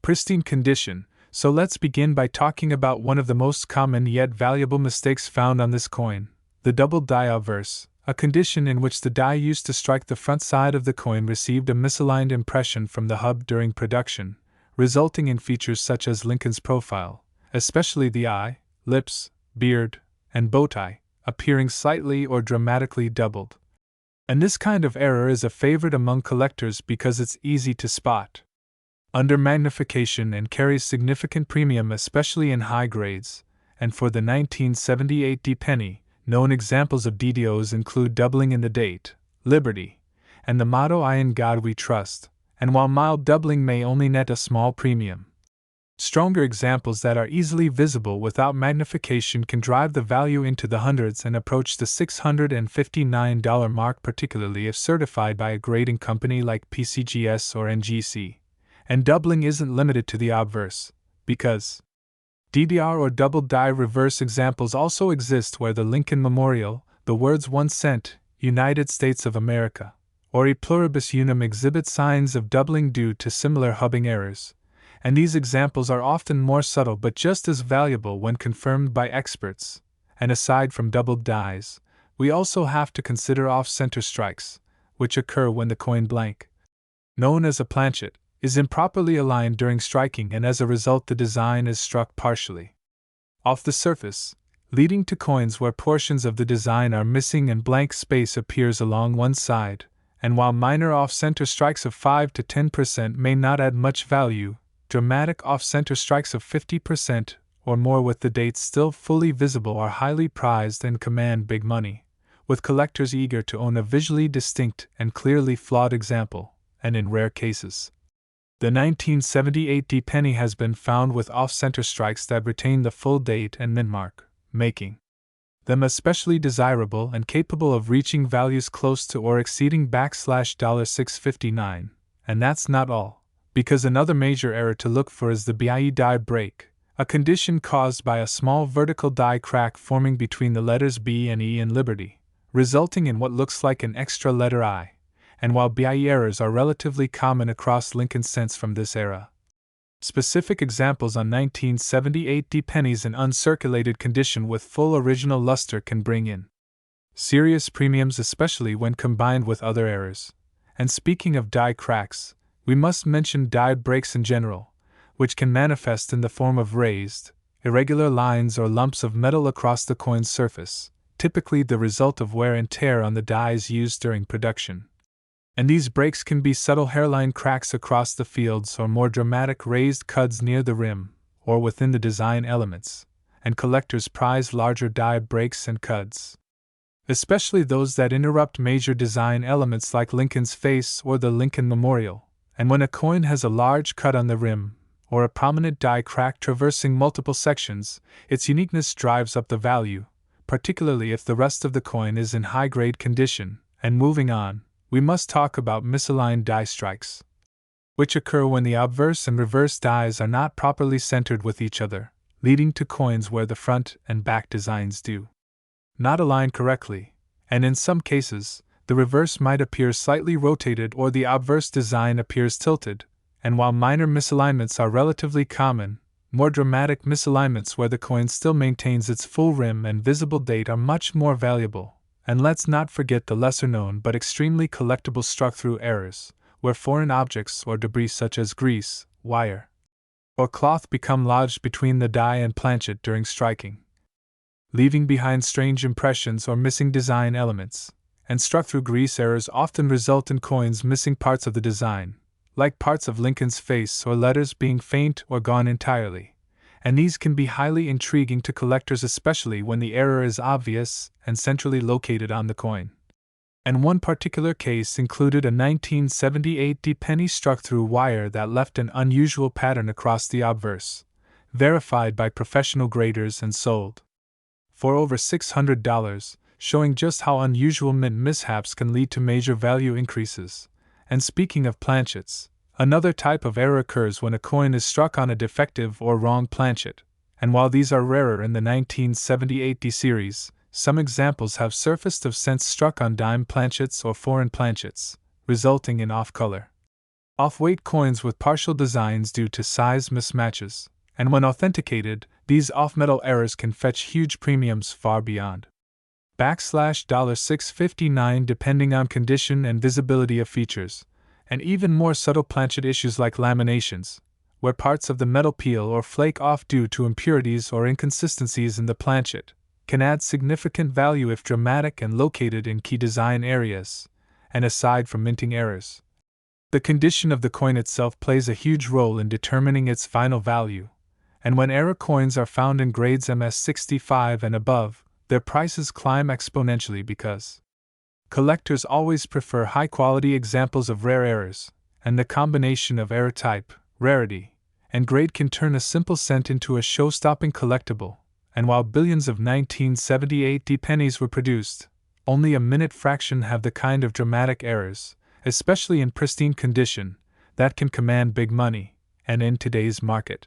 pristine condition. So let's begin by talking about one of the most common yet valuable mistakes found on this coin, the double die obverse, a condition in which the die used to strike the front side of the coin received a misaligned impression from the hub during production, resulting in features such as Lincoln's profile, especially the eye, lips, beard, and bow tie, appearing slightly or dramatically doubled. And this kind of error is a favorite among collectors because it's easy to spot under magnification and carries significant premium, especially in high grades. And for the 1978 penny, known examples of DDOs include doubling in the date, Liberty, and the motto "I in God We Trust," and while mild doubling may only net a small premium, stronger examples that are easily visible without magnification can drive the value into the hundreds and approach the $659 mark, particularly if certified by a grading company like PCGS or NGC. And doubling isn't limited to the obverse, because DDR or double die reverse examples also exist where the Lincoln Memorial, the words 1 cent, United States of America, or E pluribus unum exhibit signs of doubling due to similar hubbing errors, and these examples are often more subtle but just as valuable when confirmed by experts. And aside from doubled dies, we also have to consider off-center strikes, which occur when the coin blank, known as a planchet, is improperly aligned during striking, and as a result the design is struck partially off the surface, leading to coins where portions of the design are missing and blank space appears along one side. And while minor off-center strikes of 5 to 10% may not add much value, dramatic off-center strikes of 50% or more with the dates still fully visible are highly prized and command big money, with collectors eager to own a visually distinct and clearly flawed example. And in rare cases, the 1978 D penny has been found with off-center strikes that retain the full date and mint mark, making them especially desirable and capable of reaching values close to or exceeding $6.59. And that's not all, because another major error to look for is the BIE die break, a condition caused by a small vertical die crack forming between the letters B and E in Liberty, resulting in what looks like an extra letter I. And while BIE errors are relatively common across Lincoln cents from this era, specific examples on 1978 D pennies in uncirculated condition with full original luster can bring in serious premiums, especially when combined with other errors. And speaking of die cracks, we must mention die breaks in general, which can manifest in the form of raised, irregular lines or lumps of metal across the coin's surface, typically the result of wear and tear on the dies used during production. And these breaks can be subtle hairline cracks across the fields or more dramatic raised cuts near the rim or within the design elements, and collectors prize larger die breaks and cuts, especially those that interrupt major design elements like Lincoln's face or the Lincoln Memorial. And when a coin has a large cut on the rim or a prominent die crack traversing multiple sections, its uniqueness drives up the value, particularly if the rest of the coin is in high-grade condition. And moving on, we must talk about misaligned die strikes, which occur when the obverse and reverse dies are not properly centered with each other, leading to coins where the front and back designs do not align correctly, and in some cases, the reverse might appear slightly rotated or the obverse design appears tilted. And while minor misalignments are relatively common, more dramatic misalignments where the coin still maintains its full rim and visible date are much more valuable. And let's not forget the lesser-known but extremely collectible struck-through errors, where foreign objects or debris such as grease, wire, or cloth become lodged between the die and planchet during striking, leaving behind strange impressions or missing design elements. And struck-through grease errors often result in coins missing parts of the design, like parts of Lincoln's face or letters being faint or gone entirely. And these can be highly intriguing to collectors, especially when the error is obvious and centrally located on the coin. And one particular case included a 1978 D penny struck through wire that left an unusual pattern across the obverse, verified by professional graders and sold for over $600, showing just how unusual mint mishaps can lead to major value increases. And speaking of planchets, another type of error occurs when a coin is struck on a defective or wrong planchet, and while these are rarer in the 1978 D series, some examples have surfaced of cents struck on dime planchets or foreign planchets, resulting in off-color, off-weight coins with partial designs due to size mismatches. And when authenticated, these off-metal errors can fetch huge premiums far beyond $659 depending on condition and visibility of features. And even more subtle planchet issues like laminations, where parts of the metal peel or flake off due to impurities or inconsistencies in the planchet, can add significant value if dramatic and located in key design areas. And aside from minting errors, the condition of the coin itself plays a huge role in determining its final value. And when error coins are found in grades MS65 and above, their prices climb exponentially because collectors always prefer high-quality examples of rare errors, and the combination of error type, rarity, and grade can turn a simple cent into a show-stopping collectible. And while billions of 1978 D pennies were produced, only a minute fraction have the kind of dramatic errors, especially in pristine condition, that can command big money, and in today's market,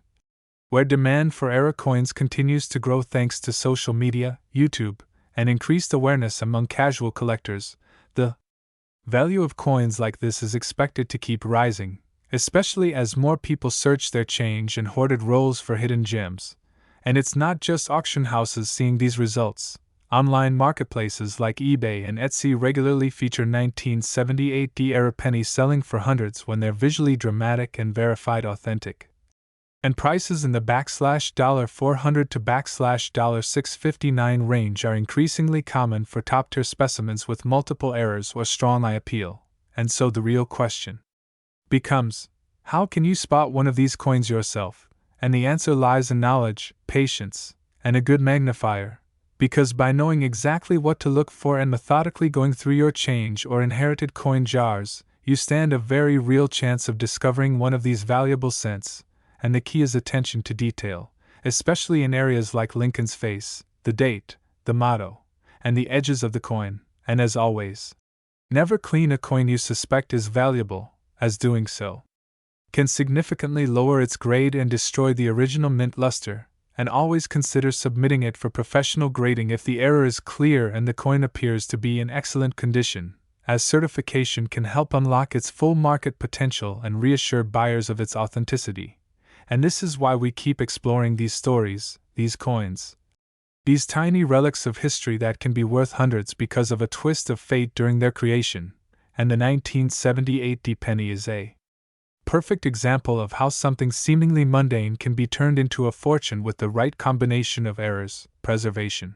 where demand for era coins continues to grow thanks to social media, YouTube, and increased awareness among casual collectors, the value of coins like this is expected to keep rising, especially as more people search their change and hoarded rolls for hidden gems. And it's not just auction houses seeing these results. Online marketplaces like eBay and Etsy regularly feature 1978-era pennies selling for hundreds when they're visually dramatic and verified authentic. And prices in the $400 to $659 range are increasingly common for top-tier specimens with multiple errors or strong eye appeal. And so the real question becomes, how can you spot one of these coins yourself? And the answer lies in knowledge, patience, and a good magnifier. Because by knowing exactly what to look for and methodically going through your change or inherited coin jars, you stand a very real chance of discovering one of these valuable cents. And the key is attention to detail, especially in areas like Lincoln's face, the date, the motto, and the edges of the coin. And as always, never clean a coin you suspect is valuable, as doing so can significantly lower its grade and destroy the original mint luster. And always consider submitting it for professional grading if the error is clear and the coin appears to be in excellent condition, as certification can help unlock its full market potential and reassure buyers of its authenticity. And this is why we keep exploring these stories, these coins, these tiny relics of history that can be worth hundreds because of a twist of fate during their creation. And the 1978 penny is a perfect example of how something seemingly mundane can be turned into a fortune with the right combination of errors, preservation,